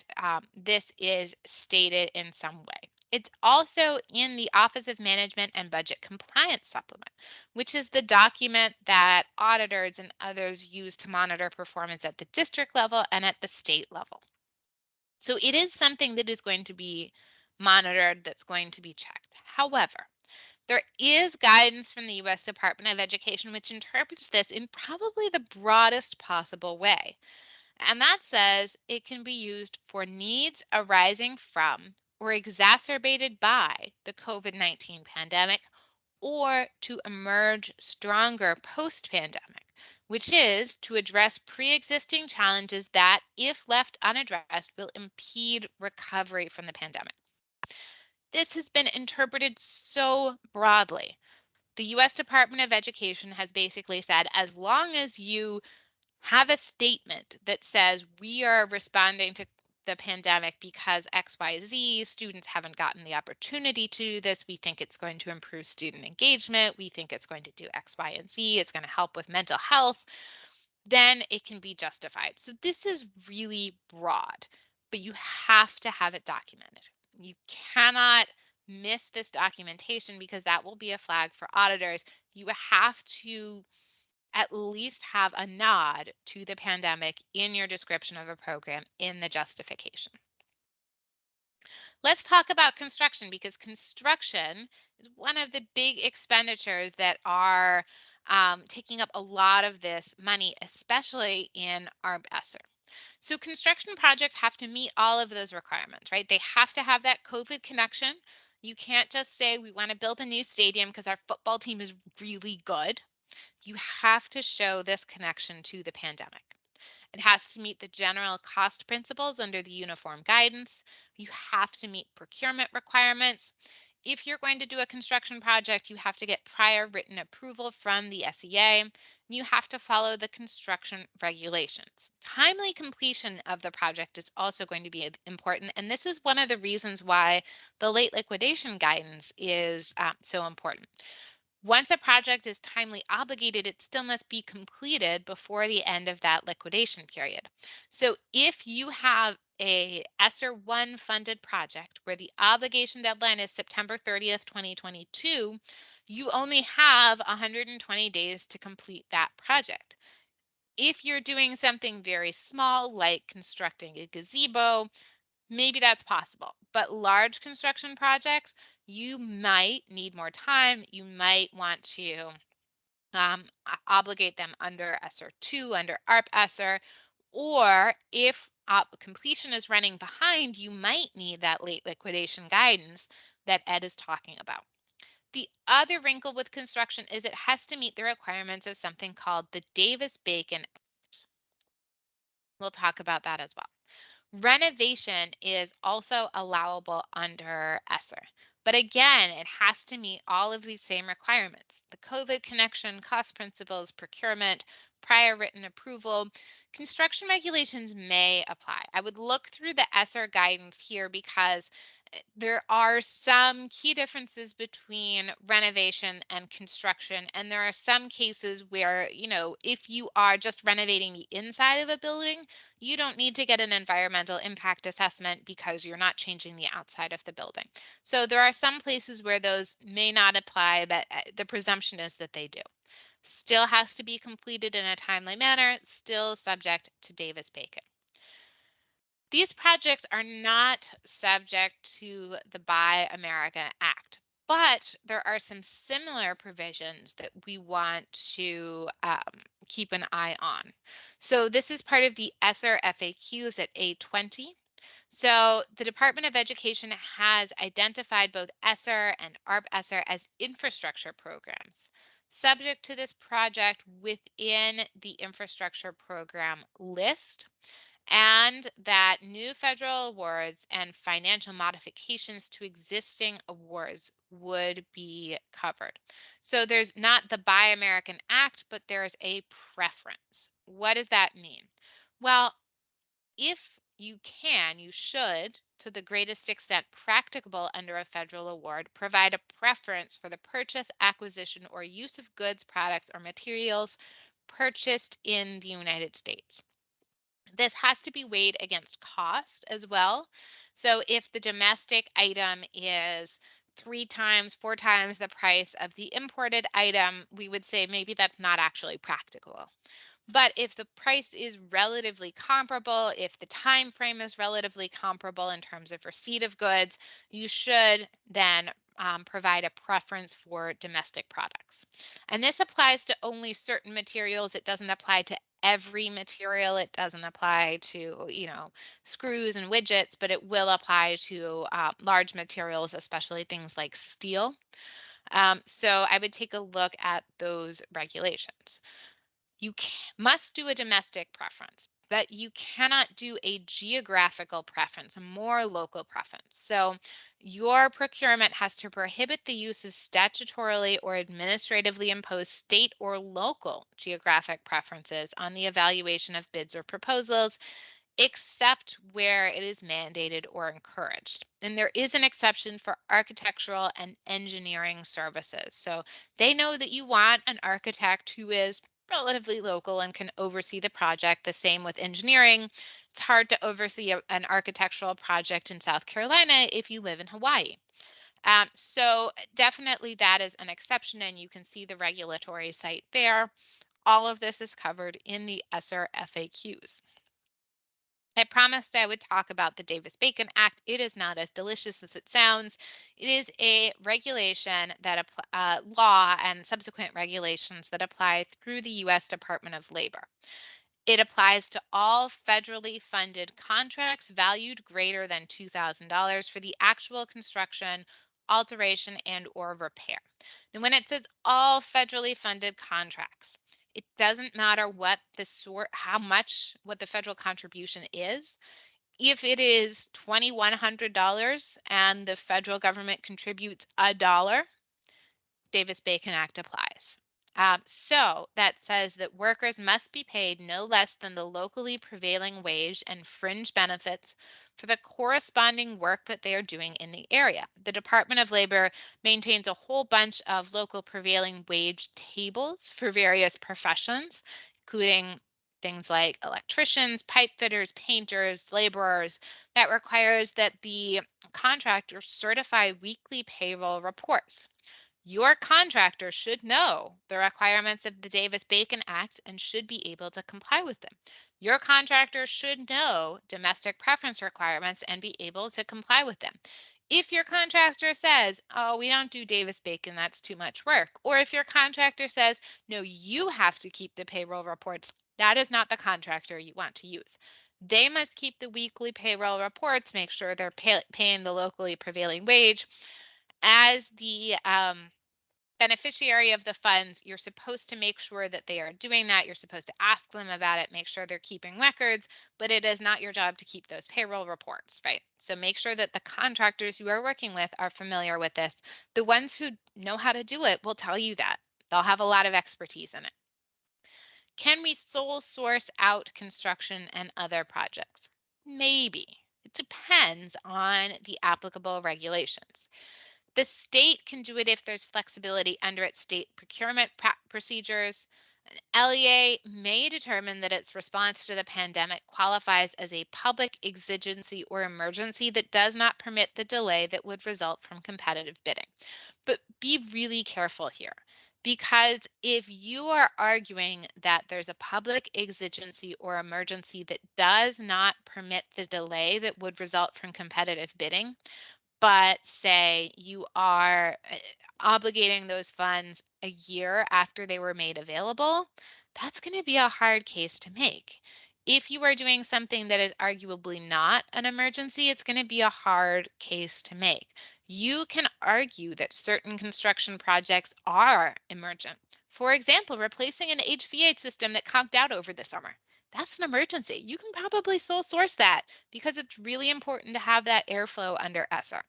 this is stated in some way. It's also in the Office of Management and Budget Compliance Supplement, which is the document that auditors and others use to monitor performance at the district level and at the state level. So it is something that is going to be monitored, that's going to be checked. However, there is guidance from the U.S. Department of Education which interprets this in probably the broadest possible way. And that says it can be used for needs arising from or exacerbated by the COVID-19 pandemic, or to emerge stronger post-pandemic, which is to address pre-existing challenges that, if left unaddressed, will impede recovery from the pandemic. This has been interpreted so broadly. The U.S. Department of Education has basically said, as long as you Have a statement that says we are responding to the pandemic because XYZ, students haven't gotten the opportunity to do this. We think it's going to improve student engagement. We think it's going to do X, Y, and Z. It's going to help with mental health. Then it can be justified. So this is really broad, but you have to have it documented. You cannot miss this documentation because that will be a flag for auditors. You have to at least have a nod to the pandemic in your description of a program in the justification. Let's talk about construction because construction is one of the big expenditures that are taking up a lot of this money, especially in ARB-ESSER. So construction projects have to meet all of those requirements, right? They have to have that COVID connection. You can't just say we want to build a new stadium because our football team is really good. You have to show this connection to the pandemic. It has to meet the general cost principles under the uniform guidance. You have to meet procurement requirements. If you're going to do a construction project, you have to get prior written approval from the SEA. You have to follow the construction regulations. Timely completion of the project is also going to be important. And this is one of the reasons why the late liquidation guidance is so important. Once a project is timely obligated, it still must be completed before the end of that liquidation period. So if you have a ESSER 1 funded project where the obligation deadline is September 30th, 2022, you only have 120 days to complete that project. If you're doing something very small, like constructing a gazebo, maybe that's possible. But large construction projects, you might need more time. You might want to obligate them under ESSER 2, under ARP-ESSER, or if completion is running behind, you might need that late liquidation guidance that Ed is talking about. The other wrinkle with construction is it has to meet the requirements of something called the Davis-Bacon Act. We'll talk about that as well. Renovation is also allowable under ESSER. But again, it has to meet all of these same requirements. The COVID connection, cost principles, procurement, prior written approval. Construction regulations may apply. I would look through the ESSER guidance here because there are some key differences between renovation and construction. And there are some cases where, if you are just renovating the inside of a building, you don't need to get an environmental impact assessment because you're not changing the outside of the building. So there are some places where those may not apply, but the presumption is that they do. Still has to be completed in a timely manner, still subject to Davis-Bacon. These projects are not subject to the Buy America Act, but there are some similar provisions that we want to keep an eye on. So this is part of the ESSER FAQs at A20. So the Department of Education has identified both ESSER and ARP-ESSER as infrastructure programs. Subject to this project within the infrastructure program list, and that new federal awards and financial modifications to existing awards would be covered. So there's not the Buy American Act, but there's a preference. What does that mean? Well, if you can, you should, to the greatest extent practicable under a federal award, provide a preference for the purchase, acquisition, or use of goods, products, or materials purchased in the United States. This has to be weighed against cost as well. So if the domestic item is 3 times, 4 times the price of the imported item, we would say maybe that's not actually practicable. But if the price is relatively comparable, if the time frame is relatively comparable in terms of receipt of goods, you should then provide a preference for domestic products. And this applies to only certain materials. It doesn't apply to every material. It doesn't apply to, screws and widgets, but it will apply to large materials, especially things like steel. So I would take a look at those regulations. You must do a domestic preference. that you cannot do a geographical preference, a more local preference. So your procurement has to prohibit the use of statutorily or administratively imposed state or local geographic preferences on the evaluation of bids or proposals, except where it is mandated or encouraged. And there is an exception for architectural and engineering services. So they know that you want an architect who is relatively local and can oversee the project. The same with engineering. It's hard to oversee an architectural project in South Carolina if you live in Hawaii. So definitely that is an exception, and you can see the regulatory site there. All of this is covered in the ESSER FAQs. I promised I would talk about the Davis-Bacon Act. It is not as delicious as it sounds. It is a regulation that law and subsequent regulations that apply through the U.S. Department of Labor. It applies to all federally funded contracts valued greater than $2,000 for the actual construction, alteration, and or repair. And when it says all federally funded contracts, it doesn't matter what the sort, how much, what the federal contribution is. If it is $2,100 and the federal government contributes $1, Davis-Bacon Act applies. So that says that workers must be paid no less than the locally prevailing wage and fringe benefits for the corresponding work that they are doing in the area. The Department of Labor maintains a whole bunch of local prevailing wage tables for various professions, including things like electricians, pipe fitters, painters, laborers. That requires that the contractor certify weekly payroll reports. Your contractor should know the requirements of the Davis-Bacon Act and should be able to comply with them. Your contractor should know domestic preference requirements and be able to comply with them. If your contractor says, oh, we don't do Davis-Bacon, that's too much work, or if your contractor says, no, you have to keep the payroll reports, that is not the contractor you want to use. They must keep the weekly payroll reports, make sure they're paying the locally prevailing wage. As the beneficiary of the funds, you're supposed to make sure that they are doing that. You're supposed to ask them about it, make sure they're keeping records, but it is not your job to keep those payroll reports, right? So make sure that the contractors you are working with are familiar with this. The ones who know how to do it will tell you that. They'll have a lot of expertise in it. Can we sole source out construction and other projects? Maybe. It depends on the applicable regulations. The state can do it if there's flexibility under its state procurement procedures. LEA may determine that its response to the pandemic qualifies as a public exigency or emergency that does not permit the delay that would result from competitive bidding. But be really careful here, because if you are arguing that there's a public exigency or emergency that does not permit the delay that would result from competitive bidding, but say you are obligating those funds a year after they were made available, that's going to be a hard case to make. If you are doing something that is arguably not an emergency, it's going to be a hard case to make. You can argue that certain construction projects are emergent. For example, replacing an HVAC system that conked out over the summer. That's an emergency. You can probably sole source that because it's really important to have that airflow under ESSER.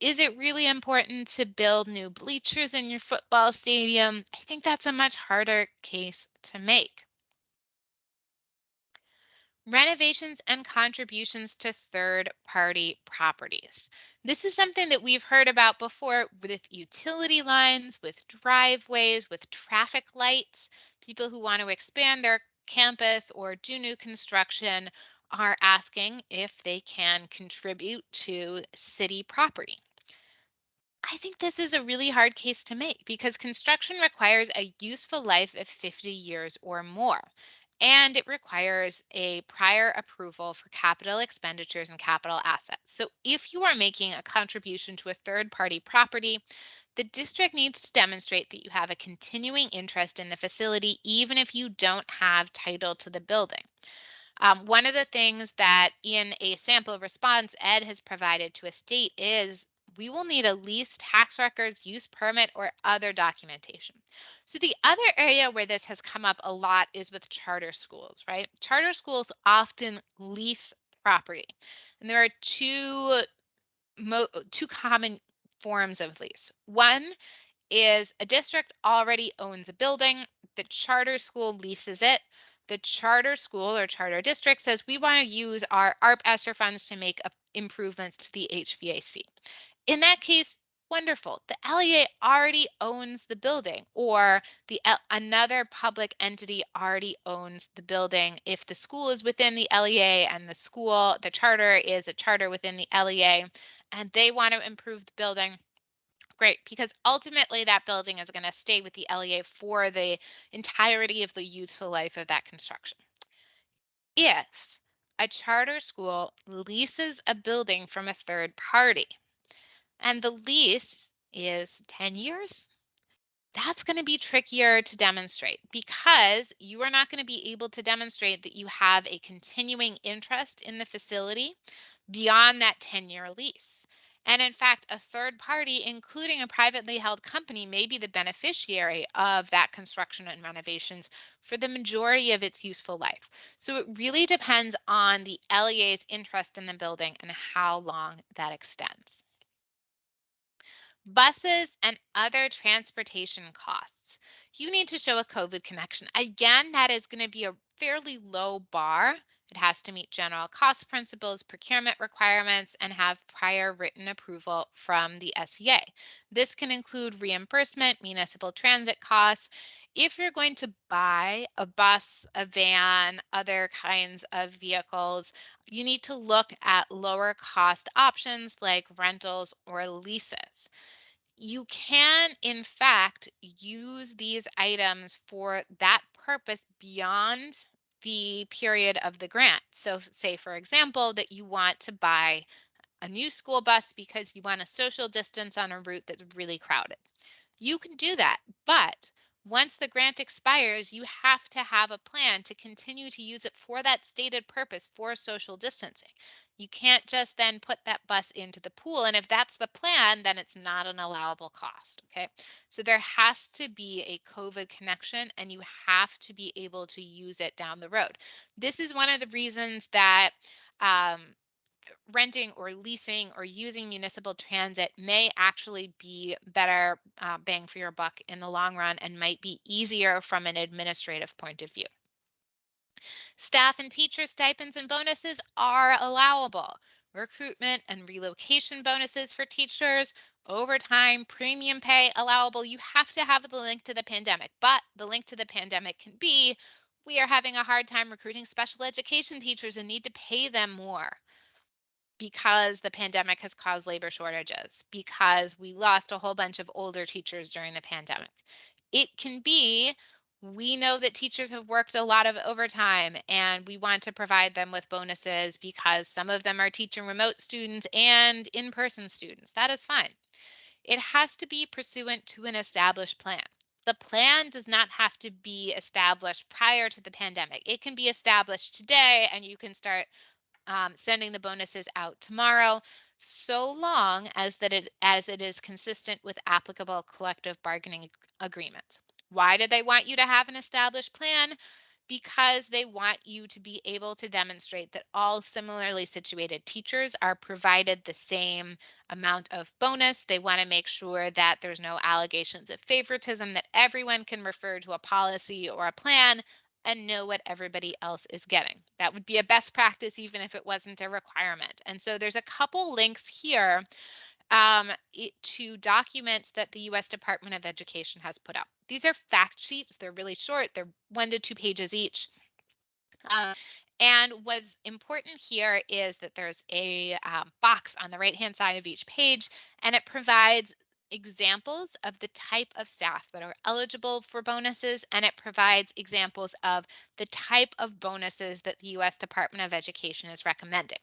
Is it really important to build new bleachers in your football stadium? I think that's a much harder case to make. Renovations and contributions to third-party properties. This is something that we've heard about before with utility lines, with driveways, with traffic lights. People who want to expand their campus or do new construction are asking if they can contribute to city property. I think this is a really hard case to make because construction requires a useful life of 50 years or more, and it requires a prior approval for capital expenditures and capital assets. So if you are making a contribution to a third party property, the district needs to demonstrate that you have a continuing interest in the facility, even if you don't have title to the building. One of the things that in a sample response Ed has provided to a state is we will need a lease, tax records, use permit, or other documentation. So the other area where this has come up a lot is with charter schools, right? Charter schools often lease property. And there are two common forms of lease. One is a district already owns a building, the charter school leases it. The charter school or charter district says we want to use our ARP ESSER funds to make improvements to the HVAC. In that case, wonderful. The LEA already owns the building, or another public entity already owns the building. If the school is within the LEA and the charter is a charter within the LEA, and they want to improve the building, great, because ultimately that building is going to stay with the LEA for the entirety of the useful life of that construction. If a charter school leases a building from a third party and the lease is 10 years, that's going to be trickier to demonstrate because you are not going to be able to demonstrate that you have a continuing interest in the facility beyond that 10-year lease. And in fact, a third party, including a privately held company, may be the beneficiary of that construction and renovations for the majority of its useful life. So it really depends on the LEA's interest in the building and how long that extends. Buses and other transportation costs. You need to show a COVID connection. Again, that is going to be a fairly low bar. It has to meet general cost principles, procurement requirements, and have prior written approval from the SEA. This can include reimbursement, municipal transit costs. If you're going to buy a bus, a van, other kinds of vehicles, you need to look at lower cost options like rentals or leases. You can, in fact, use these items for that purpose beyond the period of the grant. So say, for example, that you want to buy a new school bus because you want to social distance on a route that's really crowded. You can do that, but once the grant expires, you have to have a plan to continue to use it for that stated purpose for social distancing. You can't just then put that bus into the pool. And if that's the plan, then it's not an allowable cost. Okay. So there has to be a COVID connection and you have to be able to use it down the road. This is one of the reasons that renting or leasing or using municipal transit may actually be better bang for your buck in the long run and might be easier from an administrative point of view. Staff and teacher stipends and bonuses are allowable. Recruitment and relocation bonuses for teachers, overtime, premium pay allowable. You have to have the link to the pandemic, but the link to the pandemic can be we are having a hard time recruiting special education teachers and need to pay them more because the pandemic has caused labor shortages, because we lost a whole bunch of older teachers during the pandemic. It can be we know that teachers have worked a lot of overtime and we want to provide them with bonuses because some of them are teaching remote students and in-person students. That is fine. It has to be pursuant to an established plan. The plan does not have to be established prior to the pandemic. It can be established today and you can start sending the bonuses out tomorrow, so long as it is consistent with applicable collective bargaining agreements. Why do they want you to have an established plan? Because they want you to be able to demonstrate that all similarly situated teachers are provided the same amount of bonus. They want to make sure that there's no allegations of favoritism, that everyone can refer to a policy or a plan and know what everybody else is getting. That would be a best practice even if it wasn't a requirement. And so there's a couple links here to documents that the US Department of Education has put out. These are fact sheets. They're really short. They're 1 to 2 pages each. Um, and what's important here is that there's a box on the right-hand side of each page, and it provides examples of the type of staff that are eligible for bonuses, and it provides examples of the type of bonuses that the US Department of Education is recommending.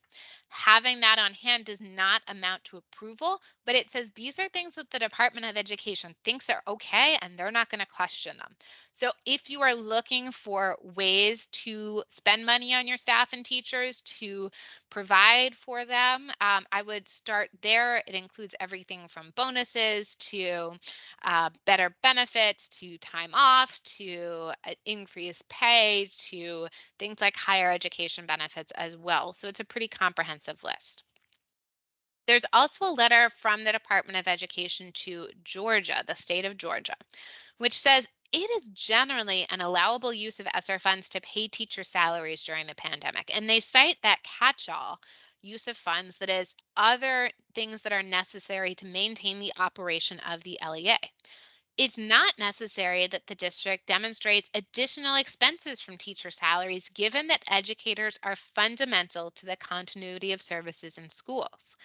Having that on hand does not amount to approval, but it says these are things that the Department of Education thinks are okay, and they're not going to question them. So if you are looking for ways to spend money on your staff and teachers, to provide for them. I would start there. It includes everything from bonuses to better benefits to time off to increased pay to things like higher education benefits as well. So it's a pretty comprehensive list. There's also a letter from the Department of Education to Georgia, the state of Georgia, which says it is generally an allowable use of ESSER funds to pay teacher salaries during the pandemic. And they cite that catch all use of funds, that is, other things that are necessary to maintain the operation of the LEA. It's not necessary that the district demonstrates additional expenses from teacher salaries, given that educators are fundamental to the continuity of services in schools.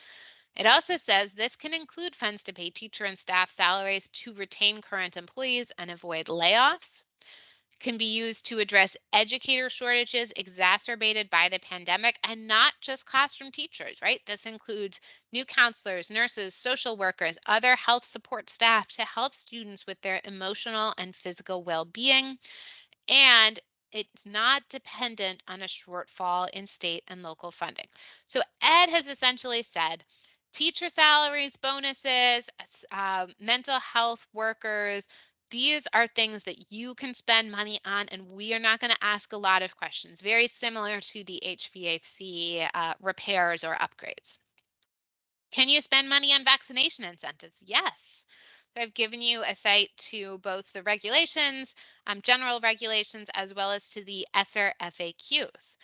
It also says this can include funds to pay teacher and staff salaries to retain current employees and avoid layoffs. Can be used to address educator shortages exacerbated by the pandemic, and not just classroom teachers, right? This includes new counselors, nurses, social workers, other health support staff to help students with their emotional and physical well-being. And it's not dependent on a shortfall in state and local funding. So Ed has essentially said teacher salaries, bonuses, mental health workers, these are things that you can spend money on, and we are not going to ask a lot of questions, very similar to the HVAC repairs or upgrades. Can you spend money on vaccination incentives? Yes. I've given you a site to both the regulations, general regulations, as well as to the ESSER FAQs.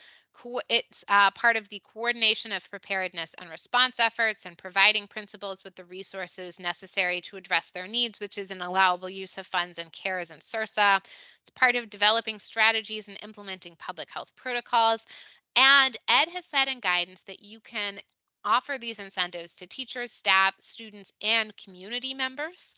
It's part of the coordination of preparedness and response efforts and providing principals with the resources necessary to address their needs, which is an allowable use of funds and CARES and SURSA. It's part of developing strategies and implementing public health protocols. And Ed has said in guidance that you can offer these incentives to teachers, staff, students, and community members,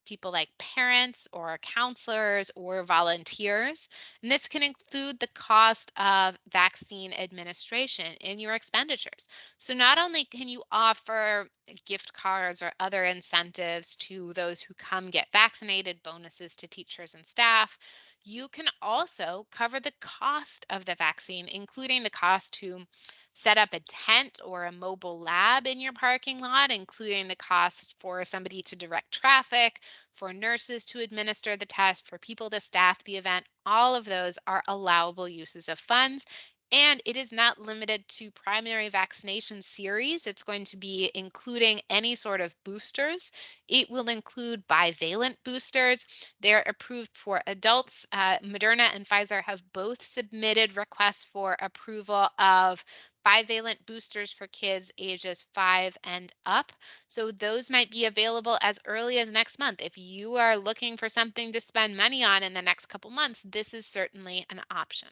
people like parents or counselors or volunteers. And this can include the cost of vaccine administration in your expenditures. So not only can you offer gift cards or other incentives to those who come get vaccinated, bonuses to teachers and staff, you can also cover the cost of the vaccine, including the cost to set up a tent or a mobile lab in your parking lot, including the cost for somebody to direct traffic, for nurses to administer the test, for people to staff the event. All of those are allowable uses of funds. And it is not limited to primary vaccination series. It's going to be including any sort of boosters. It will include bivalent boosters. They're approved for adults. Moderna and Pfizer have both submitted requests for approval of bivalent boosters for kids ages 5 and up. So those might be available as early as next month. If you are looking for something to spend money on in the next couple months, this is certainly an option.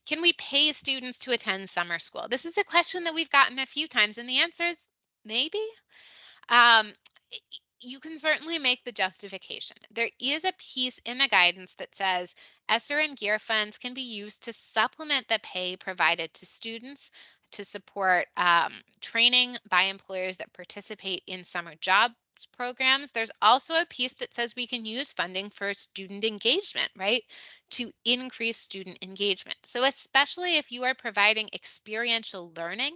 Can we pay students to attend summer school? This is a question that we've gotten a few times, and the answer is maybe. Um, you can certainly make the justification. There is a piece in the guidance that says ESSER and GEAR funds can be used to supplement the pay provided to students to support training by employers that participate in summer job programs. There's also a piece that says we can use funding for student engagement, right? To increase student engagement. So especially if you are providing experiential learning,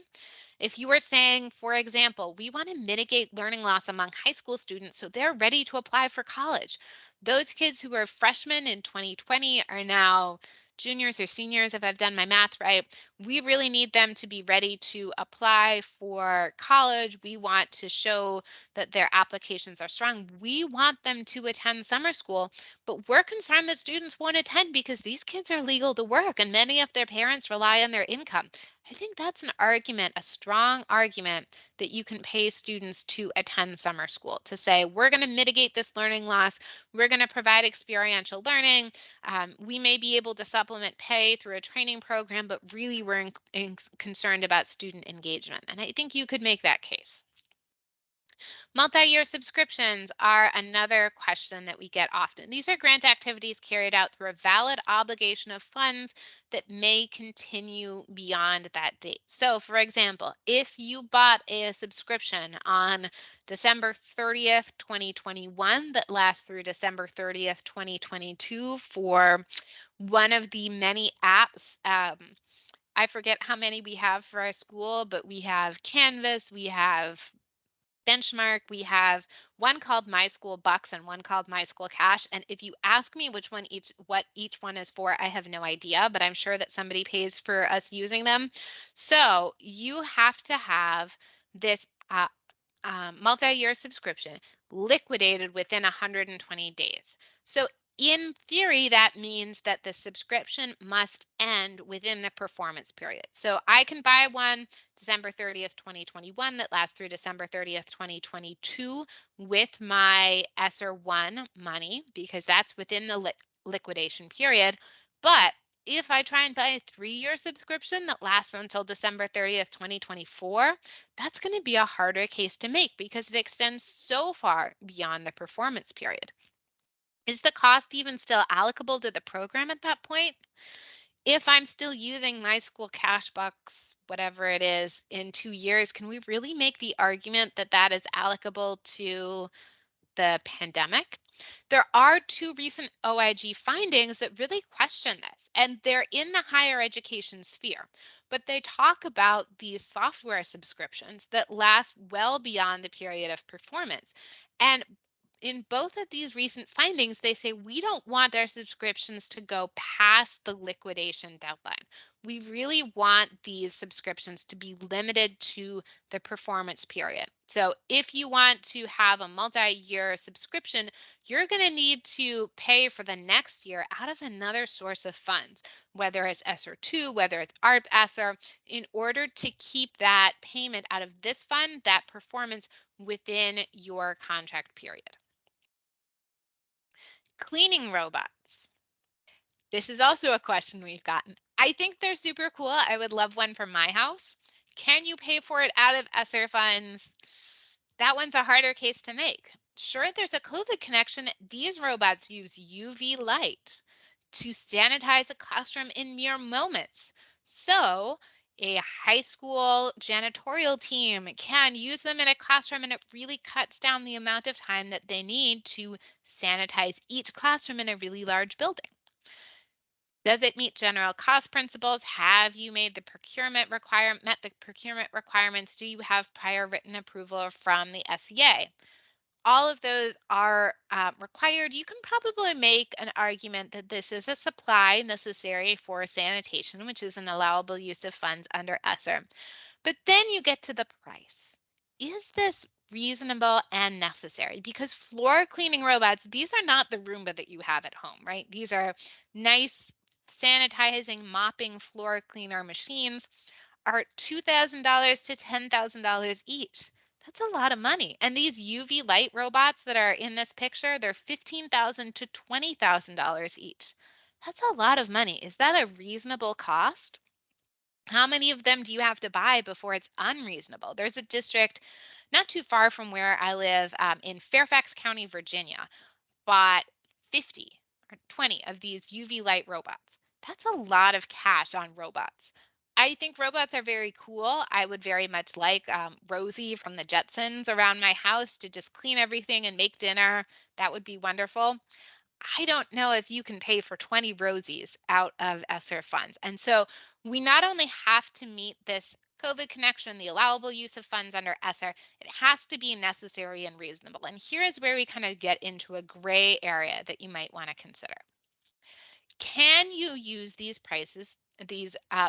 if you were saying, for example, we want to mitigate learning loss among high school students so they're ready to apply for college. Those kids who were freshmen in 2020 are now juniors or seniors, if I've done my math right. We really need them to be ready to apply for college. We want to show that their applications are strong. We want them to attend summer school, but we're concerned that students won't attend because these kids are legal to work and many of their parents rely on their income. I think that's an argument, a strong argument, that you can pay students to attend summer school, to say, we're going to mitigate this learning loss. We're going to provide experiential learning. We may be able to supplement pay through a training program, but really we're concerned about student engagement. And I think you could make that case. Multi-year subscriptions are another question that we get often. These are grant activities carried out through a valid obligation of funds that may continue beyond that date. So for example, if you bought a subscription on December 30th, 2021 that lasts through December 30th, 2022 for one of the many apps I forget how many we have for our school, but we have Canvas, we have Benchmark, we have one called My School Bucks and one called My School Cash. And if you ask me what each one is for, I have no idea, but I'm sure that somebody pays for us using them. So you have to have this multi-year subscription liquidated within 120 days. So in theory, that means that the subscription must end within the performance period. So I can buy one December 30th, 2021 that lasts through December 30th, 2022 with my ESSER 1 money because that's within the liquidation period. But if I try and buy a 3-year subscription that lasts until December 30th, 2024, that's going to be a harder case to make because it extends so far beyond the performance period. Is the cost even still allocable to the program at that point? If I'm still using my school cash box, whatever it is, in 2 years, can we really make the argument that that is allocable to the pandemic? There are two recent OIG findings that really question this, and they're in the higher education sphere, but they talk about these software subscriptions that last well beyond the period of performance. And in both of these recent findings, they say we don't want our subscriptions to go past the liquidation deadline. We really want these subscriptions to be limited to the performance period. So if you want to have a multi-year subscription, you're going to need to pay for the next year out of another source of funds, whether it's ESSER 2, whether it's ARP ESSER, in order to keep that payment out of this fund, that performance within your contract period. Cleaning robots. This is also a question we've gotten. I think they're super cool. I would love one for my house. Can you pay for it out of ESSER funds? That one's a harder case to make. Sure, there's a COVID connection. These robots use UV light to sanitize a classroom in mere moments. So a high school janitorial team can use them in a classroom, and it really cuts down the amount of time that they need to sanitize each classroom in a really large building. Does it meet general cost principles? Have you made the met the procurement requirements? Do you have prior written approval from the SEA? All of those are required. You can probably make an argument that this is a supply necessary for sanitation, which is an allowable use of funds under ESSER. But then you get to the price. Is this reasonable and necessary? Because floor cleaning robots, these are not the Roomba that you have at home, right? These are nice sanitizing, mopping floor cleaner machines are $2,000 to $10,000 each. That's a lot of money. And these UV light robots that are in this picture, they're $15,000 to $20,000 each. That's a lot of money. Is that a reasonable cost? How many of them do you have to buy before it's unreasonable? There's a district not too far from where I live in Fairfax County, Virginia, bought 50 or 20 of these UV light robots. That's a lot of cash on robots. I think robots are very cool. I would very much like Rosie from the Jetsons around my house to just clean everything and make dinner. That would be wonderful. I don't know if you can pay for 20 Rosies out of ESSER funds. And so we not only have to meet this COVID connection, the allowable use of funds under ESSER, it has to be necessary and reasonable. And here is where we kind of get into a gray area that you might want to consider. Can you use these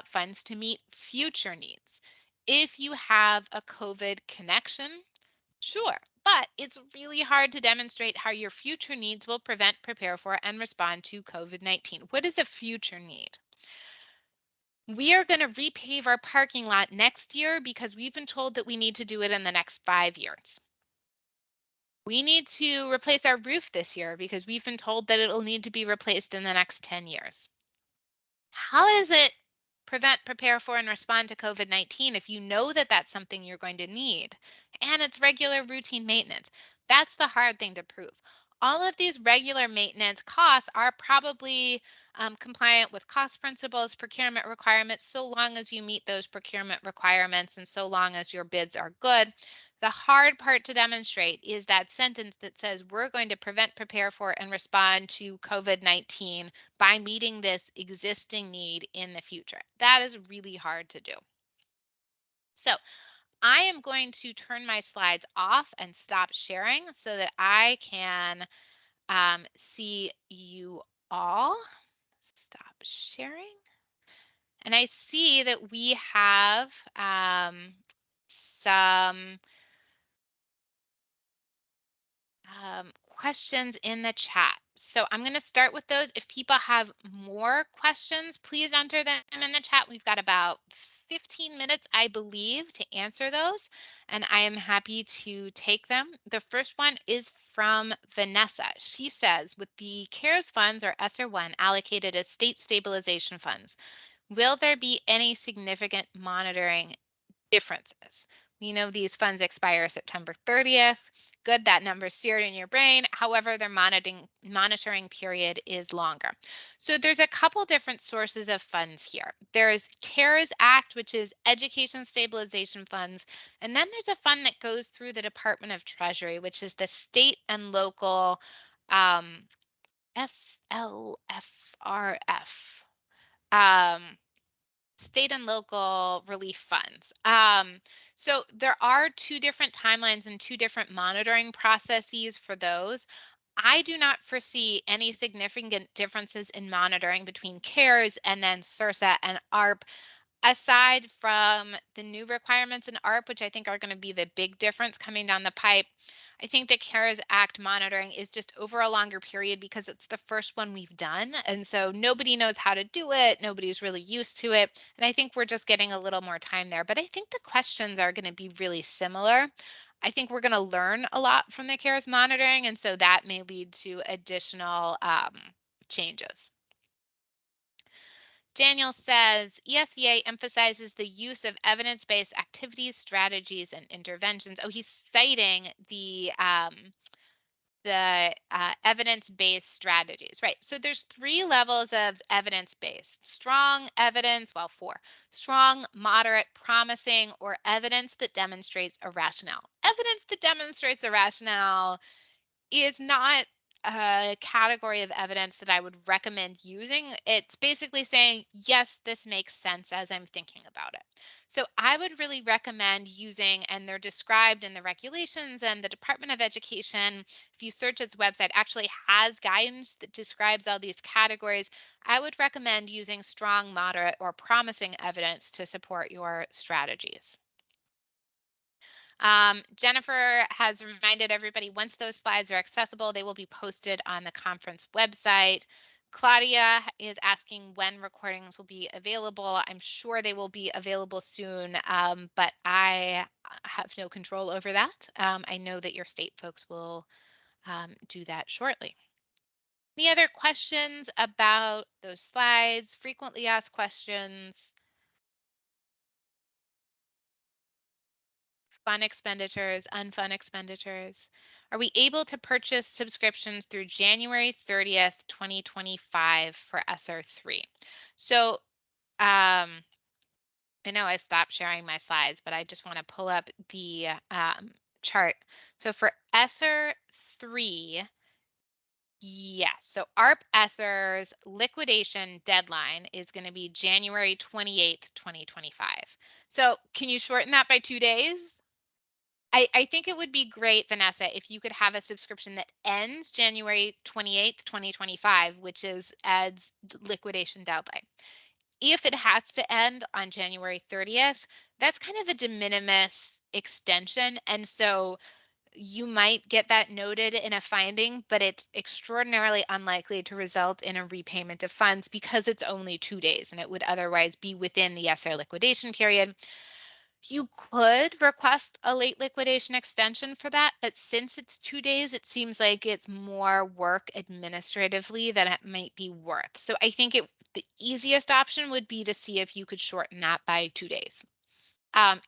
funds to meet future needs? If you have a COVID connection, sure, but it's really hard to demonstrate how your future needs will prevent, prepare for, and respond to COVID-19. What is a future need? We are going to repave our parking lot next year because we've been told that we need to do it in the next 5 years. We need to replace our roof this year because we've been told that it'll need to be replaced in the next 10 years. How does it prevent, prepare for, and respond to COVID-19 if you know that that's something you're going to need and it's regular routine maintenance? That's the hard thing to prove. All of these regular maintenance costs are probably compliant with cost principles, procurement requirements, so long as you meet those procurement requirements and so long as your bids are good. The hard part to demonstrate is that sentence that says we're going to prevent, prepare for, and respond to COVID-19 by meeting this existing need in the future. That is really hard to do. So I am going to turn my slides off and stop sharing so that I can see you all. Stop sharing. And I see that we have some questions in the chat. So I'm going to start with those. If people have more questions, please enter them in the chat. We've got about 15 minutes, I believe, to answer those, and I am happy to take them. The first one is from Vanessa. She says, with the CARES funds or ESSER 1 allocated as state stabilization funds, will there be any significant monitoring differences? We know these funds expire September 30th. Good, that number is seared in your brain. However, their monitoring period is longer. So there's a couple different sources of funds here. There's CARES Act, which is Education Stabilization Funds. And then there's a fund that goes through the Department of Treasury, which is the state and local SLFRF. State and local relief funds. So there are two different timelines and two different monitoring processes for those. I do not foresee any significant differences in monitoring between CARES and then SRSA and ARP, aside from the new requirements in ARP, which I think are going to be the big difference coming down the pipe. I think the CARES Act monitoring is just over a longer period because it's the first one we've done. And so nobody knows how to do it. Nobody's really used to it. And I think we're just getting a little more time there. But I think the questions are going to be really similar. I think we're going to learn a lot from the CARES monitoring. And so that may lead to additional changes. Daniel says, ESEA emphasizes the use of evidence-based activities, strategies, and interventions. Oh, he's citing the evidence-based strategies, right? So there's 3 levels of evidence-based: strong evidence, well, 4: strong, moderate, promising, or evidence that demonstrates a rationale. Evidence that demonstrates a rationale is not a category of evidence that I would recommend using. It's basically saying, yes, this makes sense as I'm thinking about it. So I would really recommend using, and they're described in the regulations, and the Department of Education, if you search its website, actually has guidance that describes all these categories. I would recommend using strong, moderate, or promising evidence to support your strategies. Jennifer has reminded everybody, once those slides are accessible, they will be posted on the conference website. Claudia is asking when recordings will be available. I'm sure they will be available soon, but I have no control over that. I know that your state folks will do that shortly. Any other questions about those slides? Frequently asked questions? Fun expenditures, unfun expenditures. Are we able to purchase subscriptions through January 30th, 2025 for ESSER 3? So I know I've stopped sharing my slides, but I just want to pull up the chart. So for ESSER 3, yes, so ARP ESSER's liquidation deadline is going to be January 28th, 2025. So can you shorten that by 2 days? I think it would be great, Vanessa, if you could have a subscription that ends January 28th, 2025, which is ED's liquidation deadline. If it has to end on January 30th, that's kind of a de minimis extension. And so you might get that noted in a finding, but it's extraordinarily unlikely to result in a repayment of funds because it's only 2 days and it would otherwise be within the ESSER liquidation period. You could request a late liquidation extension for that, but since it's 2 days, it seems like it's more work administratively than it might be worth. So I think the easiest option would be to see if you could shorten that by 2 days.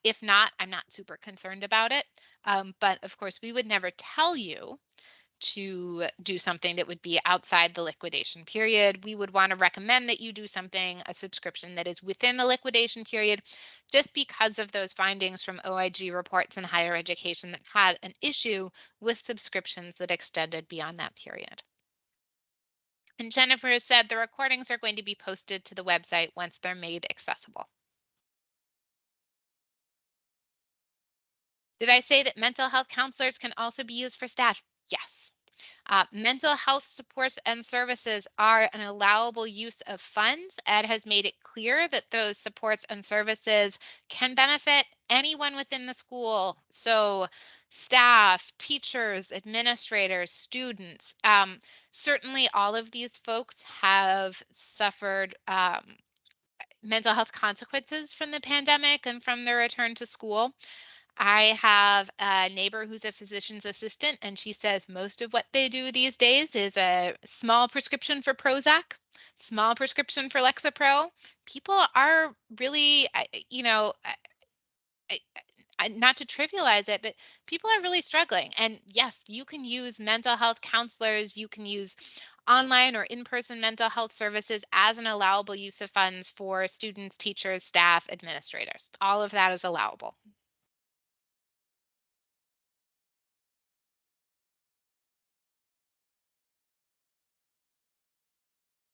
If not, I'm not super concerned about it. But of course, we would never tell you to do something that would be outside the liquidation period. We would want to recommend that you do a subscription that is within the liquidation period, just because of those findings from OIG reports in higher education that had an issue with subscriptions that extended beyond that period. And Jennifer has said the recordings are going to be posted to the website once they're made accessible. Did I say that mental health counselors can also be used for staff? Yes. Mental health supports and services are an allowable use of funds. Ed has made it clear that those supports and services can benefit anyone within the school. So staff, teachers, administrators, students. Certainly all of these folks have suffered mental health consequences from the pandemic and from their return to school. I have a neighbor who's a physician's assistant, and she says most of what they do these days is a small prescription for Prozac, small prescription for Lexapro. People are really, not to trivialize it, but people are really struggling. And yes, you can use mental health counselors, you can use online or in-person mental health services as an allowable use of funds for students, teachers, staff, administrators. All of that is allowable.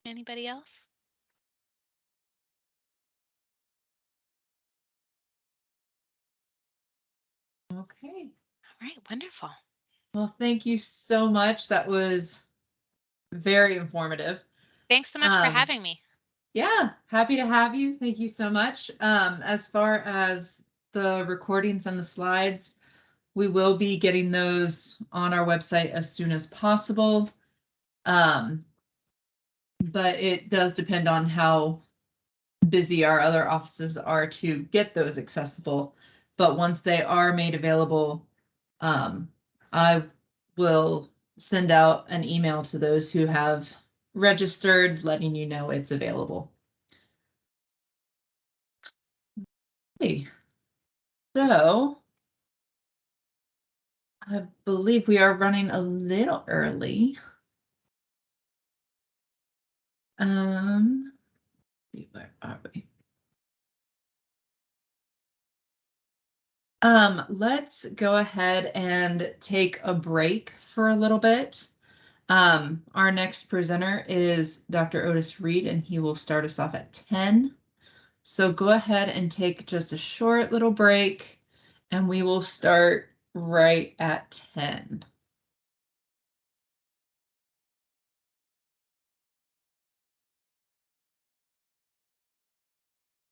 Anybody else? Okay. All right, wonderful. Well, thank you so much. That was very informative. Thanks so much for having me. Yeah, happy to have you. Thank you so much. As far as the recordings and the slides, we will be getting those on our website as soon as possible. But it does depend on how busy our other offices are to get those accessible. But once they are made available, I will send out an email to those who have registered, letting you know it's available. Okay. So I believe we are running a little early. Where are we? Let's go ahead and take a break for a little bit. Our next presenter is Dr. Otis Reed, and he will start us off at 10. So go ahead and take just a short little break, and we will start right at 10.